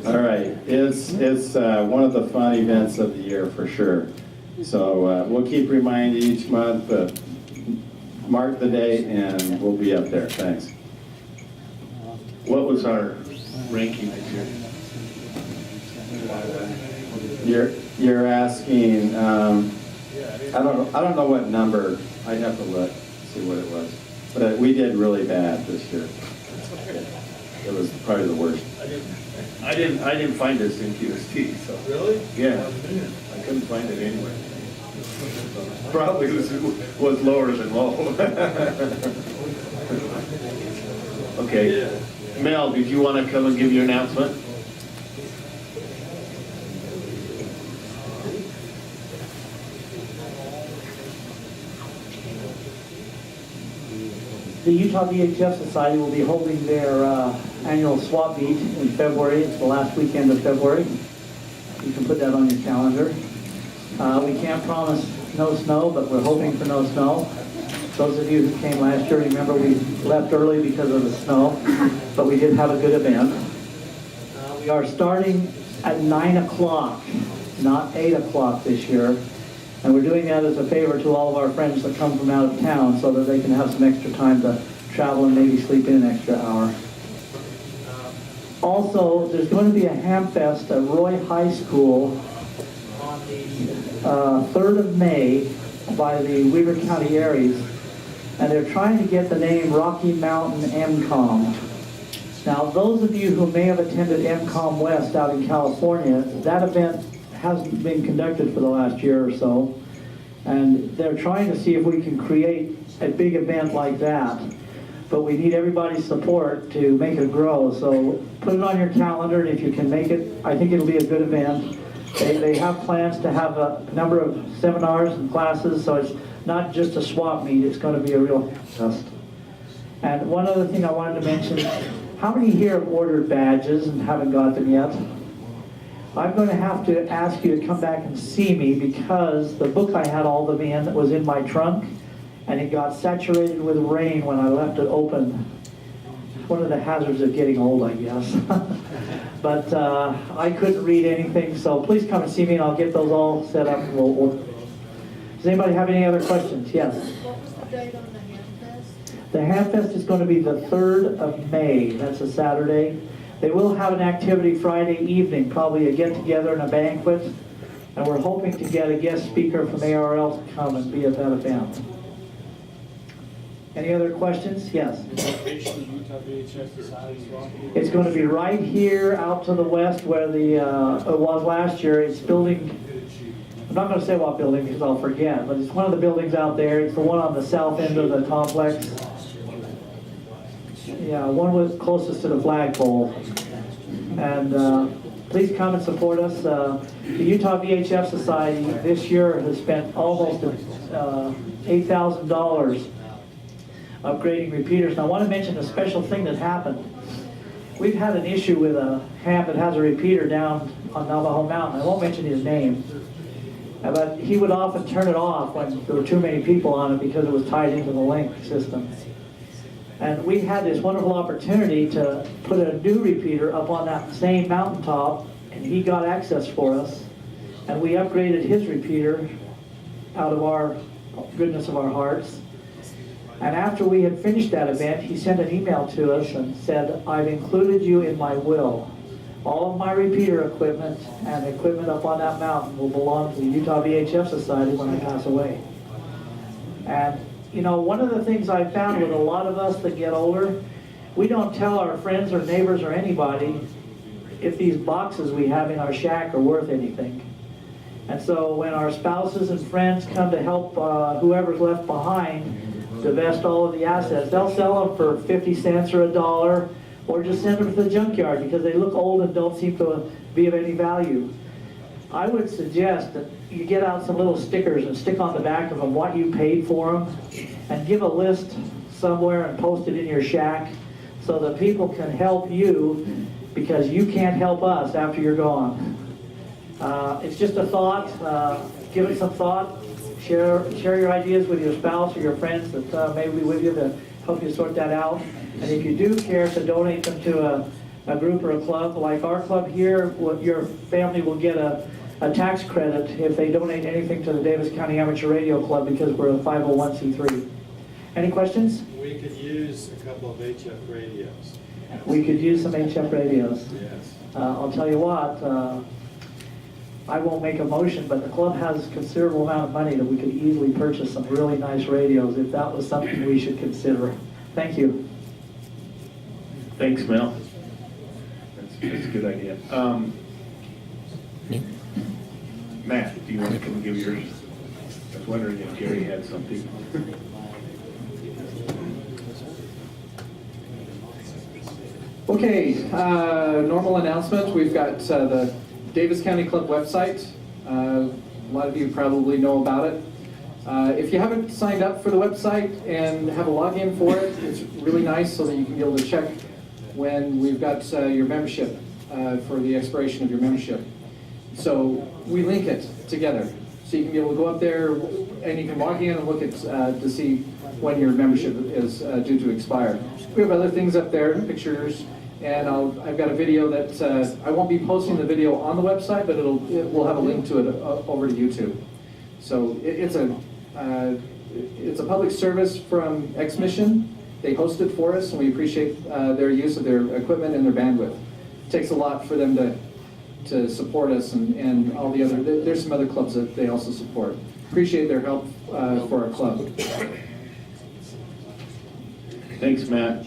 All right, it's one of the fun events of the year for sure. So we'll keep reminding you each month, but mark the date and we'll be up there. Thanks. What was our ranking this year? You're asking, I don't know what number. I'd have to look, see what it was. But we did really bad this year. It was probably the worst. I didn't find this in QST, so. Really? Yeah, I couldn't find it anywhere. Probably was lower than low. Okay, Mel, did you want to come and give your announcement? The Utah VHF Society will be holding their annual swap meet in February. It's the last weekend of February. You can put that on your calendar. We can't promise no snow, but we're hoping for no snow. Those of you who came last year, remember we left early because of the snow, but we did have a good event. We are starting at 9 o'clock, not 8 o'clock this year. And we're doing that as a favor to all of our friends that come from out of town so that they can have some extra time to travel and maybe sleep in an extra hour. Also, there's going to be a ham fest at Roy High School on the 3rd of May by the Weber County Aries. And they're trying to get the name Rocky Mountain MCOM. Now, those of you who may have attended MCOM West out in California, that event hasn't been conducted for the last year or so, and they're trying to see if we can create a big event like that. But we need everybody's support to make it grow, so put it on your calendar, and if you can make it, I think it'll be a good event. They have plans to have a number of seminars and classes, so it's not just a swap meet, it's going to be a real test. And one other thing I wanted to mention, how many here have ordered badges and haven't got them yet? I'm going to have to ask you to come back and see me because the book I had all of them in was in my trunk and it got saturated with rain when I left it open. One of the hazards of getting old, I guess. But I couldn't read anything, so please come and see me and I'll get those all set up. Does anybody have any other questions? Yes? What was the date on the Ham Fest? The Ham Fest is going to be the 3rd of May. That's a Saturday. They will have an activity Friday evening, probably a get-together and a banquet, and we're hoping to get a guest speaker from ARL to come and be at that event. Any other questions? Yes? It's going to be right here out to the west where it was last year. It's building, I'm not going to say what building because I'll forget, but it's one of the buildings out there. It's the one on the south end of the complex. Yeah, one was closest to the flagpole. And please come and support us. The Utah VHF Society this year has spent almost $8,000 upgrading repeaters. And I want to mention a special thing that happened. We've had an issue with a ham that has a repeater down on Navajo Mountain. I won't mention his name. But he would often turn it off when there were too many people on it because it was tied into the link system. And we had this wonderful opportunity to put a new repeater up on that same mountaintop, and he got access for us. And we upgraded his repeater out of our goodness of our hearts. And after we had finished that event, he sent an email to us and said, I've included you in my will. All of my repeater equipment and equipment up on that mountain will belong to the Utah VHF Society when I pass away. And you know, one of the things I found with a lot of us that get older, we don't tell our friends or neighbors or anybody if these boxes we have in our shack are worth anything. And so when our spouses and friends come to help whoever's left behind divest all of the assets, they'll sell them for 50 cents or $1 or just send them to the junkyard because they look old and don't seem to be of any value. I would suggest that you get out some little stickers and stick on the back of them what you paid for them and give a list somewhere and post it in your shack so that people can help you because you can't help us after you're gone. It's just a thought. Give it some thought. Share your ideas with your spouse or your friends that may be with you to help you sort that out. And if you do care to donate them to a group or a club like our club here, your family will get a tax credit if they donate anything to the Davis County Amateur Radio Club because we're a 501c3. Any questions? We could use a couple of HF radios. We could use some HF radios. Yes. I'll tell you what, I won't make a motion, but the club has a considerable amount of money that we could easily purchase some really nice radios if that was something we should consider. Thank you. Thanks, Mel. That's a good idea. Matt, do you want to come give yours? I was wondering if Gary had something. Okay, normal announcements. We've got the Davis County Club website. A lot of you probably know about it. If you haven't signed up for the website and have a login for it, it's really nice so that you can be able to check when we've got your membership, for the expiration of your membership. So we link it together. So you can be able to go up there and you can log in and look at to see when your membership is due to expire. We have other things up there, pictures, and I've got a video that I won't be posting the video on the website, but we'll have a link to it over to YouTube. So it's a public service from X-Mission. They host it for us, and we appreciate their use of their equipment and their bandwidth. It takes a lot for them to support us and all the other, there's some other clubs that they also support. Appreciate their help for our club. Thanks, Matt.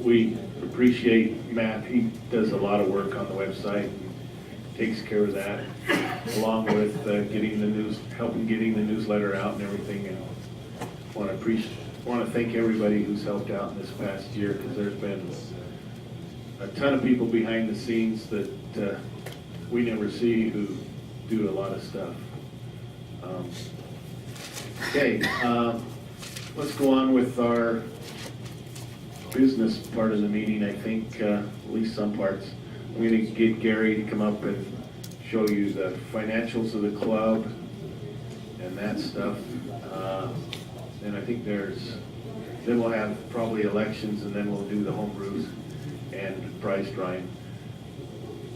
We appreciate Matt. He does a lot of work on the website, takes care of that, along with helping getting the newsletter out and everything. And want to thank everybody who's helped out in this past year, because there's been a ton of people behind the scenes that we never see who do a lot of stuff. Okay, let's go on with our business part of the meeting. I think at least some parts. I'm going to get Gary to come up and show you the financials of the club and that stuff. And I think then we'll have probably elections, and then we'll do the home brews and prize drawing.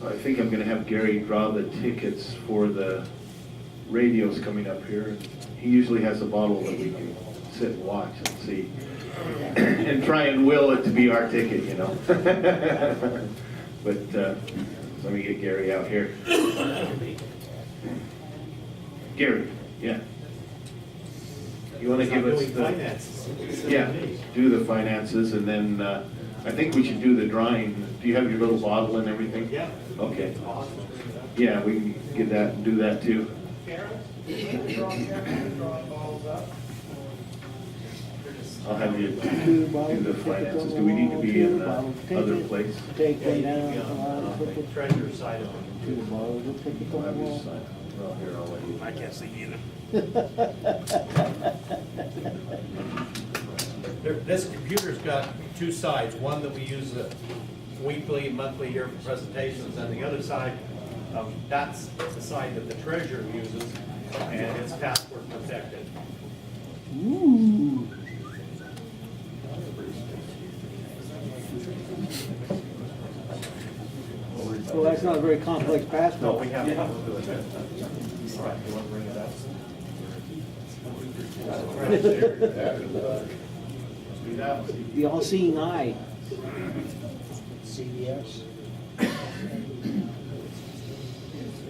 I think I'm going to have Gary draw the tickets for the radios coming up here. He usually has a bottle that we can sit and watch and see, and try and will it to be our ticket, you know. But let me get Gary out here. Gary, yeah. You want to give us do the finances, and then I think we should do the drawing. Do you have your little bottle and everything? Yeah. Okay. Yeah, we can get that and do that too. I'll have you do the finances. Do we need to be in the other place? Take it down. Treasure side of it. I'll have you sign. Well, here, I'll let you. I can't see either. This computer's got two sides. One that we use weekly, monthly here for presentations, and the other side, that's the side that the treasurer uses, and it's password protected. Ooh. Well, that's not a very complex password. No, we have to do it. All right, you want to bring it up? The all-seeing eye. CBS.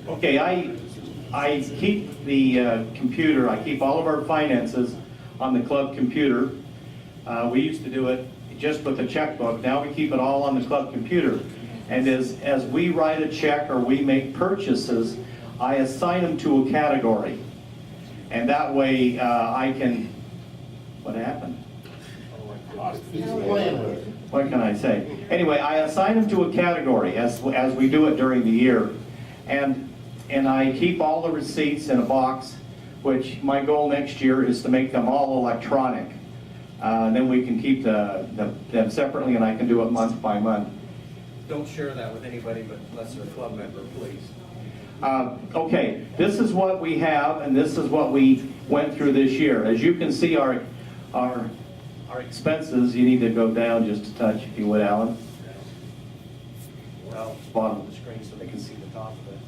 Okay, I keep the computer, I keep all of our finances on the club computer. We used to do it just with a checkbook. Now we keep it all on the club computer. And as we write a check or we make purchases, I assign them to a category. And that way I can, what happened? What can I say? Anyway, I assign them to a category as we do it during the year. And I keep all the receipts in a box, which my goal next year is to make them all electronic. Then we can keep them separately, and I can do it month by month. Don't share that with anybody but unless they're a club member, please. Okay, this is what we have, and this is what we went through this year. As you can see, our expenses, you need to go down just a touch, if you would, Alan. Well, Bottom of the screen so they can see the top of it.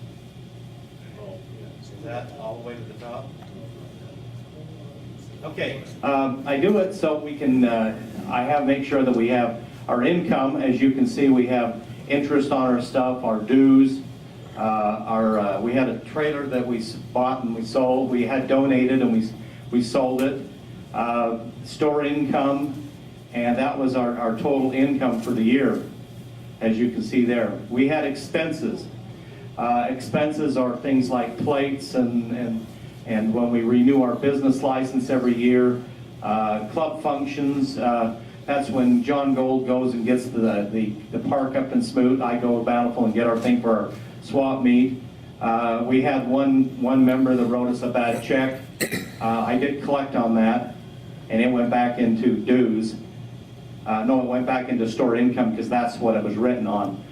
Is that all the way to the top? Okay. I do it so we can, make sure that we have our income. As you can see, we have interest on our stuff, our dues. We had a trailer that we bought and we sold. We had donated and we sold it. Store income, and that was our total income for the year, as you can see there. We had expenses. Expenses are things like plates and when we renew our business license every year, club functions, That's when John Gold goes and gets the park up in Smoot. I go to Bountiful and get our thing for our swap meet. We had one member that wrote us a bad check. I did collect on that, and it went back into dues. No, it went back into stored income because that's what it was written on.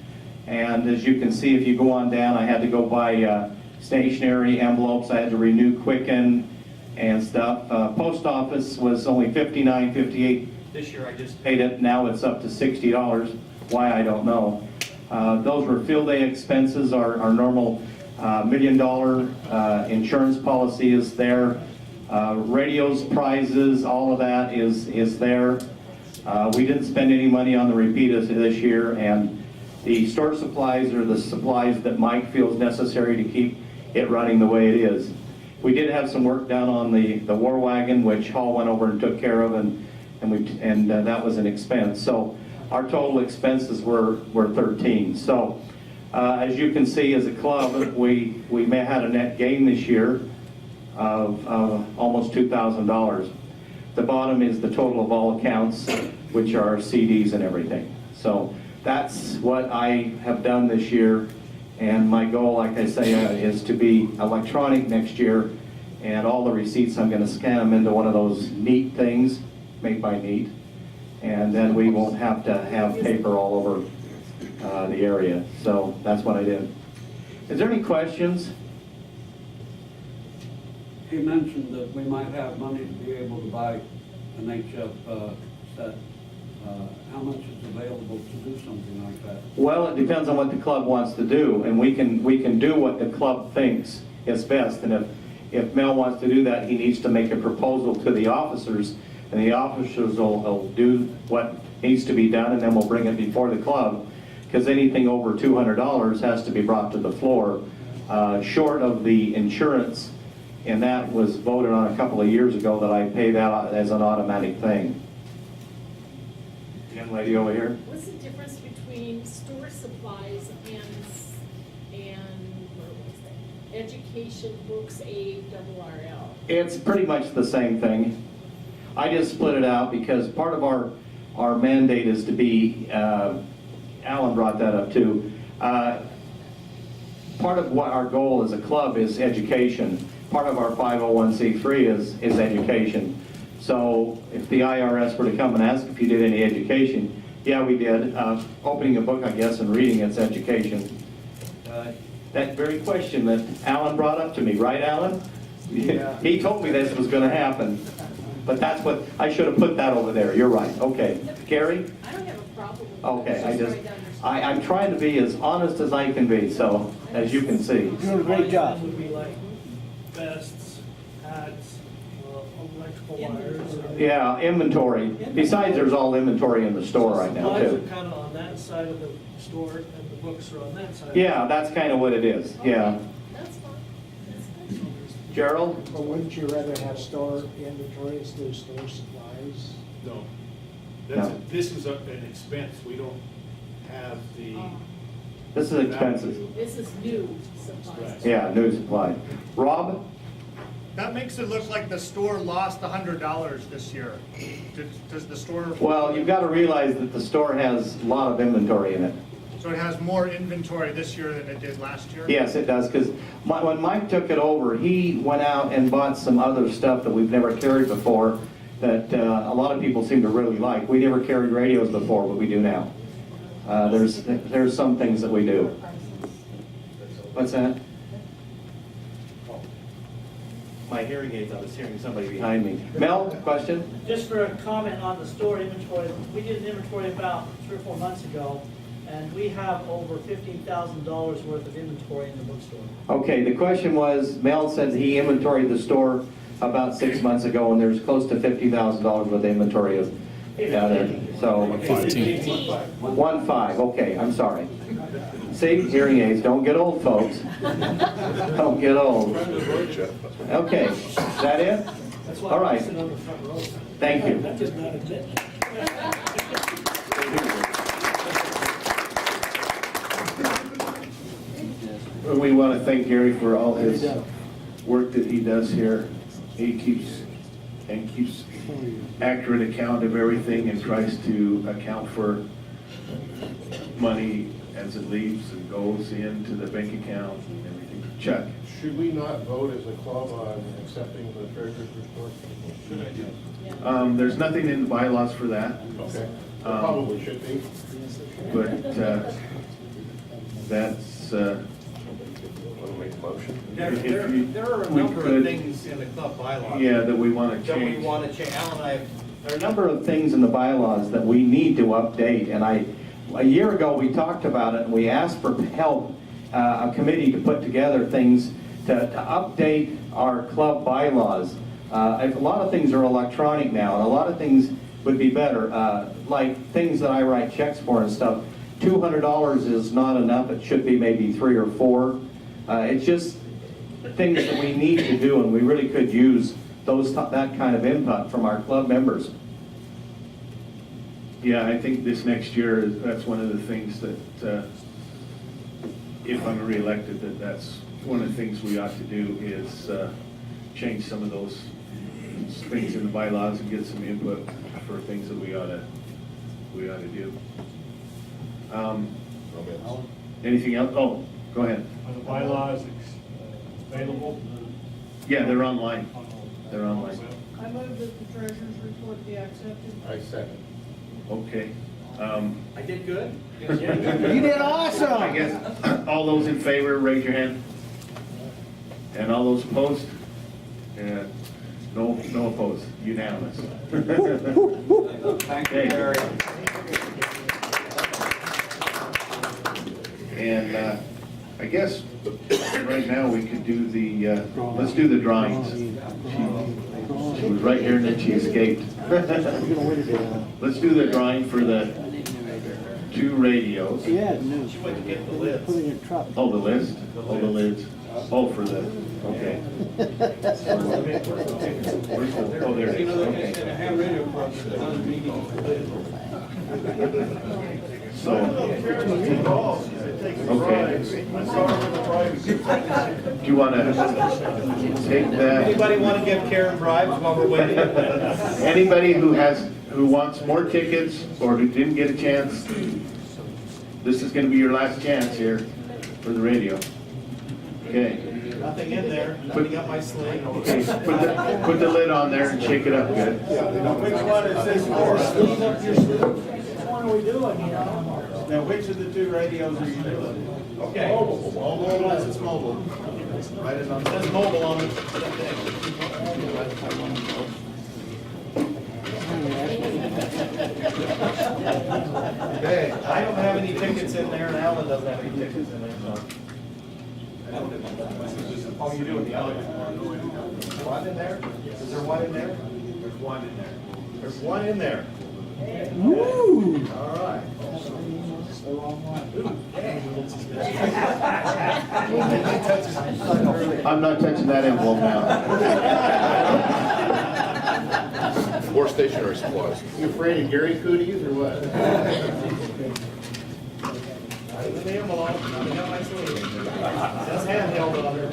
And as you can see, if you go on down, I had to go buy stationery, envelopes. I had to renew Quicken and stuff. Post office was only $59, $58. This year I just paid it. Now it's up to $60. Why, I don't know. Those were field day expenses. Our normal $1 million insurance policy is there. Radios, prizes, all of that is there. We didn't spend any money on the repeat this year, and the store supplies are the supplies that Mike feels necessary to keep it running the way it is. We did have some work done on the war wagon, which Hall went over and took care of, and that was an expense. So our total expenses were 13. So as you can see, as a club, we may have had a net gain this year of almost $2,000. The bottom is the total of all accounts, which are CDs and everything. So that's what I have done this year, and my goal, like I say, is to be electronic next year, and all the receipts, I'm going to scan them into one of those neat things, made by Neat, and then we won't have to have paper all over the area. So that's what I did. Is there any questions? He mentioned that we might have money to be able to buy an HF set. How much is available to do something like that? Well, it depends on what the club wants to do, and we can do what the club thinks is best. And if Mel wants to do that, he needs to make a proposal to the officers, and the officers will do what needs to be done, and then we'll bring it before the club, because anything over $200 has to be brought to the floor, short of the insurance, and that was voted on a couple of years ago that I pay that as an automatic thing. Young lady over here. What's the difference between store supplies and what was that? Education, books, ARRL? It's pretty much the same thing. I just split it out because part of our mandate is to be, Alan brought that up too, part of what our goal as a club is education. Part of our 501c3 is education. So if the IRS were to come and ask if you did any education, yeah, we did. Opening a book, I guess, and reading, it's education. That very question that Alan brought up to me, right, Alan? Yeah. He told me this was going to happen. But that's what, I should have put that over there. You're right. Okay. Gary? I don't have a problem with Okay, I'm trying to be as honest as I can be, so, as you can see. You're doing a great job. Would be like vests, hats, electrical wires. Yeah, inventory. Besides, there's all inventory in the store right now, Supplies too. are kind of on that side of the store, and the books are on that side. Yeah, that's kind of what it is, yeah. That's fine. That's good. Gerald? But wouldn't you rather have store inventory instead of store supplies? No. No. This is an expense. We don't have the. This is expensive. This is new supplies. Yeah, new supply. Rob? That makes it look like the store lost $100 this year. Does the store? Well, you've got to realize that the store has a lot of inventory in it. So it has more inventory this year than it did last year? Yes, it does, because when Mike took it over, he went out and bought some other stuff that we've never carried before that a lot of people seem to really like. We never carried radios before, but we do now. There's some things that we do. What's that? My hearing aids, I was hearing somebody behind me. Mel, question? Just for a comment on the store inventory, we did an inventory about 3 or 4 months ago, and we have over $15,000 worth of inventory in the bookstore. Okay, the question was, Mel said he inventoried the store about 6 months ago, and there's close to $50,000 worth of inventory down there. So 1.5. Okay, I'm sorry. See, hearing aids don't get old, folks. Don't get old. Okay, is that it? All right. Thank you. That does not admit. We want to thank Gary for all his work that he does here. He keeps accurate account of everything and tries to account for money as it leaves and goes into the bank account and everything. Chuck? Should we not vote as a club on accepting the treasurer's report? Should I do? There's nothing in the bylaws for that. Okay. Probably should be. But that's, Want to make a motion? There are a we number could- of things in the club bylaws. yeah, that we want to That we change. want to change. Al and I, There are a number of things in the bylaws that we need to update, and a year ago, we talked about it, and we asked for help, a committee to put together things to update our club bylaws. A lot of things are electronic now, and a lot of things would be better, like things that I write checks for and stuff. $200 is not enough, it should be maybe 3 or 4. It's just things that we need to do, and we really could use that kind of input from our club members. Yeah, I think this next year, that's one of the things that, if I'm reelected, that's one of the things we ought to do is change some of those things in the bylaws and get some input for things that we ought to do. Anything else? Oh, go ahead. Are the bylaws available? Yeah, they're online. They're online. I move that the treasurer's report be accepted. I second. Okay. I did good. You did awesome. I guess, all those in favor, raise your hand. And all those opposed? No opposed, unanimous. Thank you, Barry. And I guess right now we could do the, let's do the drawings. She was right here and then she escaped. Let's do the drawing for the 2 radios. Yeah, no. She went to get the lids. Put it in your truck. Oh, the list? Oh, the lids. Oh, for the, okay. Oh, there it is, okay. So, okay. Do you want to take that? Anybody want to give Karen bribes while we're waiting? Anybody who wants more tickets or who didn't get a chance, this is going to be your last chance here for the radio. Okay. Nothing in there, nothing up my sleeve. Okay, put the lid on there and shake it up good. Which one is this for? Sleeve up your sleeve. Which one are we doing here? Now, which of the 2 radios are you doing? Okay. Mobile, it's mobile. Right, it Says mobile on it. Okay. I don't have any tickets in there, and Alan doesn't have any tickets in there, so. Oh, you do in the other one? One in there? Is there one in there? There's one in there. There's one in there. Woo! All right. I'm not touching that envelope now. Or stationary supplies. You afraid of Gary Cooties or what? Right in the envelope, nothing up my sleeve. Says handheld on there.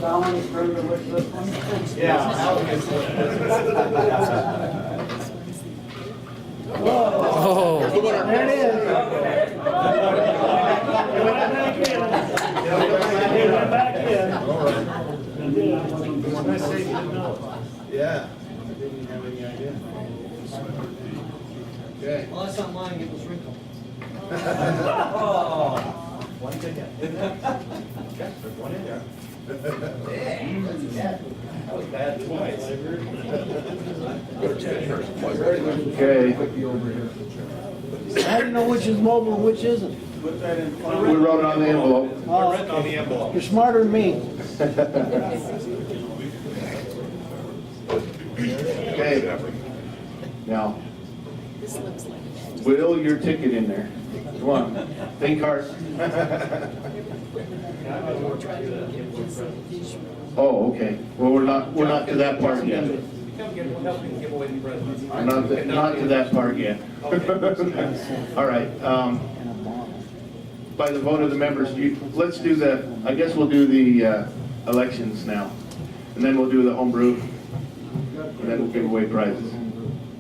Alan's further with this one? Yeah, Alan gets it. Oh, there it is. Yeah. I didn't have any idea. Okay. Well, that's not mine, it was wrinkled. Oh, one ticket. Okay, there's one in there. That was bad twice. Okay. I didn't know which is mobile and which isn't. Put that in We wrote it on the envelope. Oh, Written on the envelope. you're smarter than me. Okay. Now, This looks like that. wheel your ticket in there. Come on, think hard. Oh, okay. Well, we're not to that part yet. Come help me give away the presents. Not to that part yet. All right. By the vote of the members, let's do I guess we'll do the elections now. And then we'll do the home brew. and then we'll give away prizes.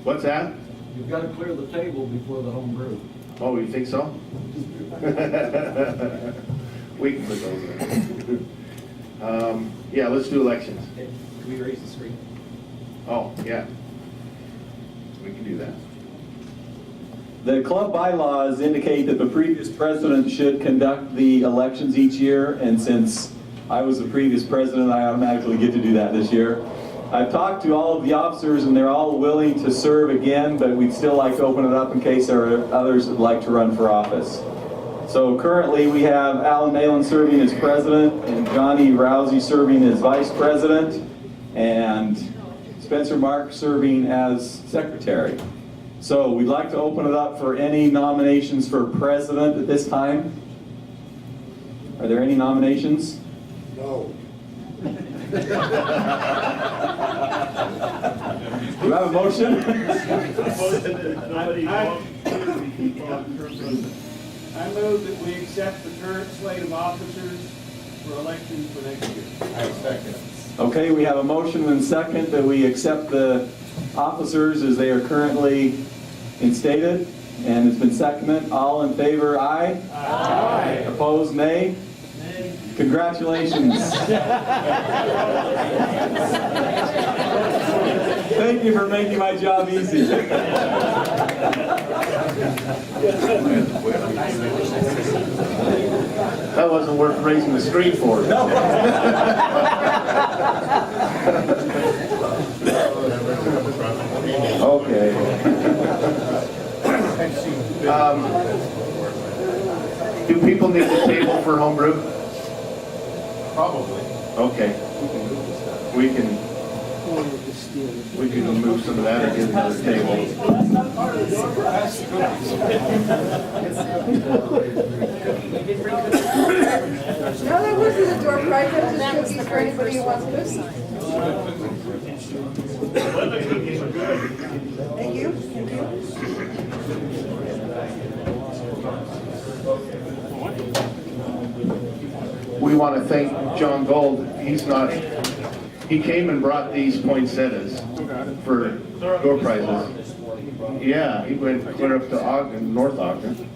What's that? You've got to clear the table before the home brew. Oh, you think so? We can put those in. Yeah, let's do elections. Can we raise the screen? Oh, yeah. We can do that. The club bylaws indicate that the previous president should conduct the elections each year, and since I was the previous president, I automatically get to do that this year. I've talked to all of the officers, and they're all willing to serve again, but we'd still like to open it up in case there are others that would like to run for office. So currently we have Alan Malin serving as president, and Johnny Rousey serving as vice president, and Spencer Mark serving as secretary. So we'd like to open it up for any nominations for president at this time. Are there any nominations? No. Do you have a motion? I move that we accept the current slate of officers for election for next year. I second. Okay, we have a motion and second that we accept the officers as they are currently instated, and it's been seconded. All in favor, aye? Aye. Opposed, nay? Nay. Congratulations. Thank you for making my job easy. That wasn't worth raising the screen for. Okay. Do people need the table for homebrew? Probably. Okay. We can move some of that or get another table. No, that wasn't the door prize, that was just cookies for anybody who wants cookies. Thank you, thank you. We want to thank John Gold. He came and brought these poinsettias for door prizes. Yeah, he went clear up to Ogden, North Ogden,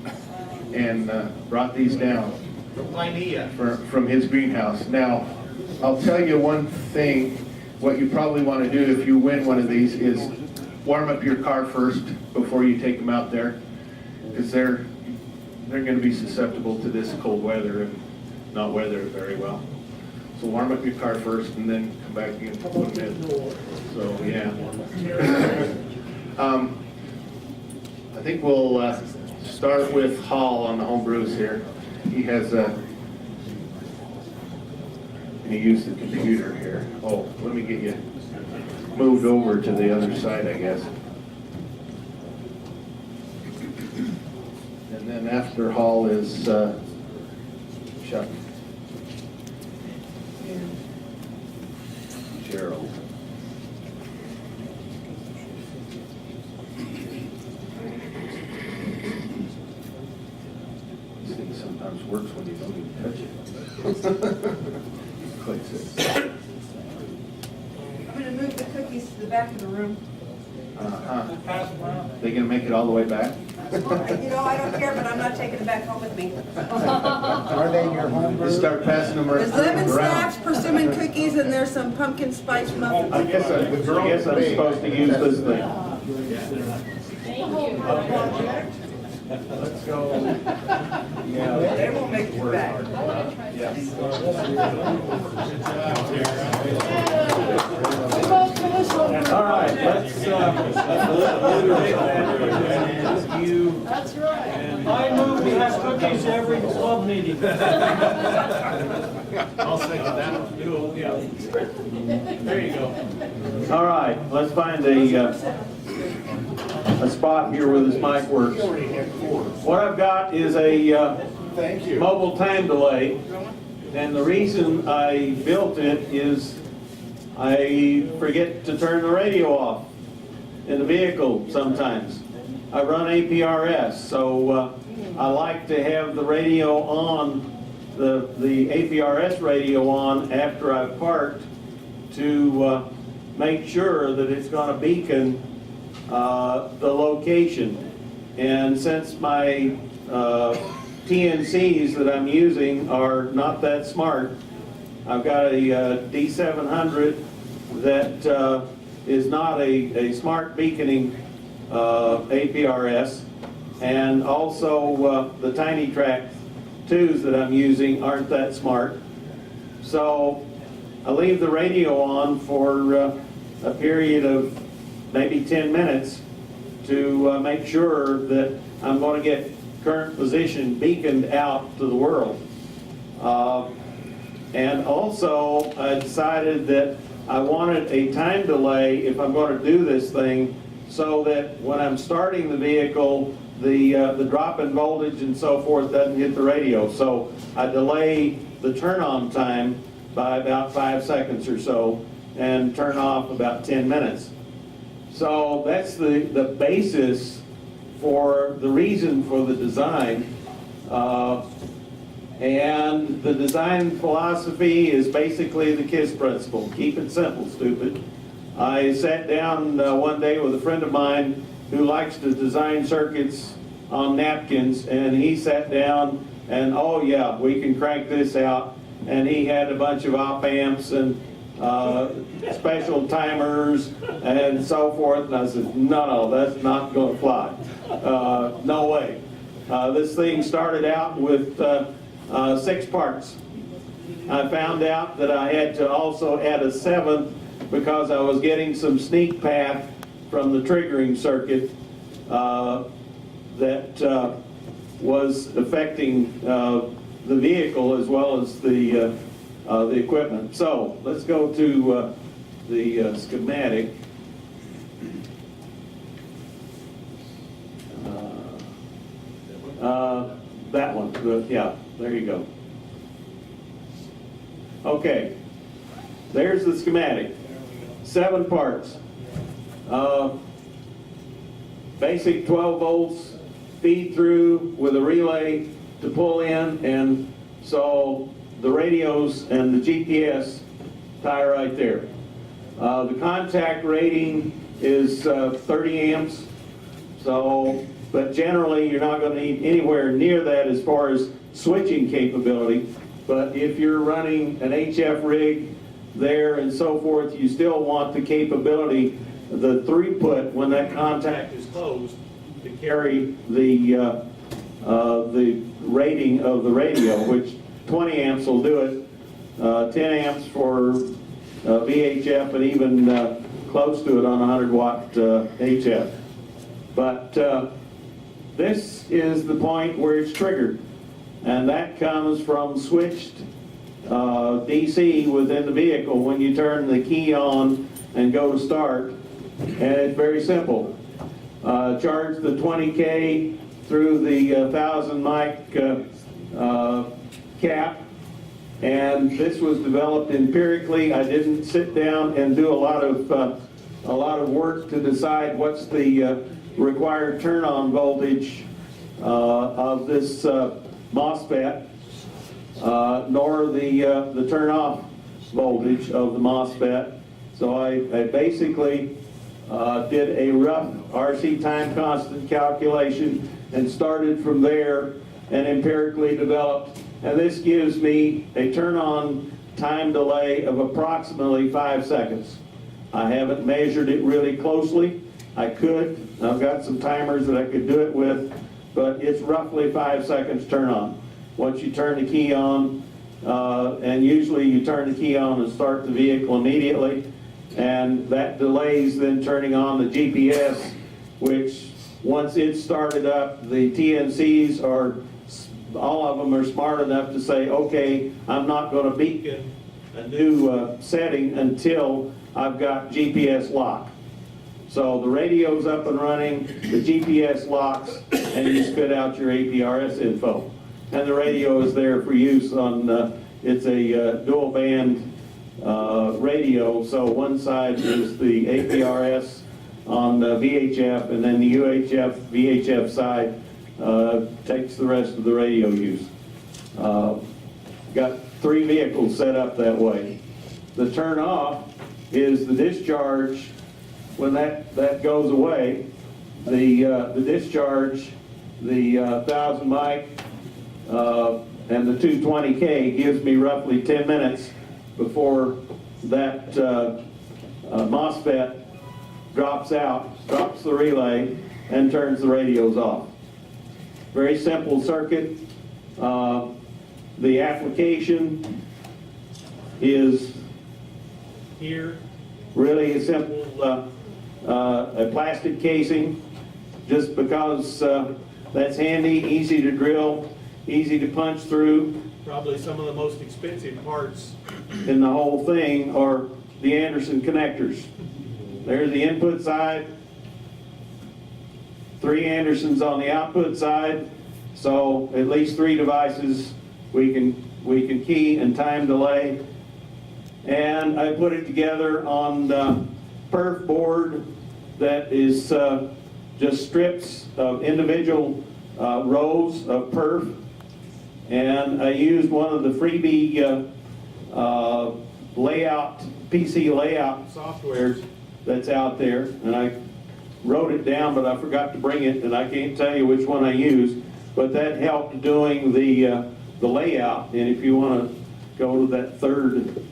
and brought these down from his greenhouse. Now, I'll tell you one thing, what you probably want to do if you win one of these is warm up your car first before you take them out there, because they're going to be susceptible to this cold weather and not weather it very well. So warm up your car first and then come back and put them in. So yeah. I think we'll start with Hall on the home brews here. He has and he used the computer here. Oh, let me get you moved over to the other side, I guess. And then after Hall is Chuck. Gerald. This thing sometimes works when you don't even touch it. Clicks it. I'm gonna move the cookies to the back of the room. They gonna make it all the way back? You know, I don't care, but I'm not taking it back home with me. Are they your home brew? Just start passing them There's lemon around. snaps, persimmon cookies, and there's some pumpkin spice muffins. I guess I'm supposed to use this thing. Let's go. They won't make it back. All right, let's That's right. I move we have cookies every club meeting. I'll second that. Yeah. There you go. All right, let's find a spot here where this mic works. What I've got is a mobile time delay, and the reason I built it is I forget to turn the radio off in the vehicle sometimes. I run APRS, so I like to have the radio on, the APRS radio on after I've parked to make sure that it's going to beacon the location. And since my TNCs that I'm using are not that smart, I've got a D700 that is not a smart beaconing APRS, and also the Tiny Track 2s that I'm using aren't that smart. So I leave the radio on for a period of maybe 10 minutes to make sure that I'm going to get current position beaconed out to the world. And also I decided that I wanted a time delay if I'm going to do this thing, so that when I'm starting the vehicle, the drop in voltage and so forth doesn't hit the radio. So I delay the turn on time by about 5 seconds or so and turn off about 10 minutes. So that's the basis for the reason for the design. And the design philosophy is basically the KISS principle. Keep it simple, stupid. I sat down one day with a friend of mine who likes to design circuits on napkins, and he sat down and, oh yeah, we can crank this out. And he had a bunch of op amps and special timers and so forth. And I said, no, that's not going to fly. No way. This thing started out with 6 parts. I found out that I had to also add a 7th because I was getting some sneak path from the triggering circuit that was affecting the vehicle as well as the equipment. So let's go to the schematic. That one, yeah, there you go. Okay, there's the schematic. 7 parts. Basic 12 volts feed through with a relay to pull in, and so the radios and the GPS tie right there. The contact rating is 30 amps, so, but generally you're not going to need anywhere near that as far as switching capability. But if you're running an HF rig there and so forth, you still want the capability, the throughput when that contact is closed, to carry the rating of the radio, which 20 amps will do it, 10 amps for VHF, and even close to it on 100 watt HF. But this is the point where it's triggered, and that comes from switched DC within the vehicle when you turn the key on and go to start. And it's very simple. Charge the 20K through the 1000 mic cap, and this was developed empirically. I didn't sit down and do a lot of work to decide what's the required turn-on voltage of this MOSFET, nor the turn-off voltage of the MOSFET. So I basically did a rough RC time constant calculation and started from there and empirically developed. And this gives me a turn-on time delay of approximately 5 seconds. I haven't measured it really closely. I could. I've got some timers that I could do it with, but it's roughly 5 seconds turn on. Once you turn the key on, and usually you turn the key on and start the vehicle immediately, and that delays then turning on the GPS, which once it's started up, the TNCs are, all of them are smart enough to say, okay, I'm not going to beacon a new setting until I've got GPS lock. So the radio's up and running, the GPS locks, and you spit out your APRS info. And the radio is there for use on, it's a dual band radio, so one side is the APRS on VHF, and then the UHF, VHF side takes the rest of the radio use. Got 3 vehicles set up that way. The turn off is the discharge, when that goes away, the discharge, the 1000 mic and the 220K gives me roughly 10 minutes before that MOSFET drops the relay, and turns the radios off. Very simple circuit. The application is Here, really a simple, a plastic casing, just because that's handy, easy to drill, easy to punch through. probably some of the most expensive parts. In the whole thing are the Anderson connectors. There's the input side, 3 Andersons on the output side, so at least 3 devices we can key and time delay. And I put it together on the perf board that is just strips of individual rows of perf. And I used one of the freebie PC layout softwares that's out there, and I wrote it down, but I forgot to bring it, and I can't tell you which one I used, but that helped doing the layout. And if you want to go to that third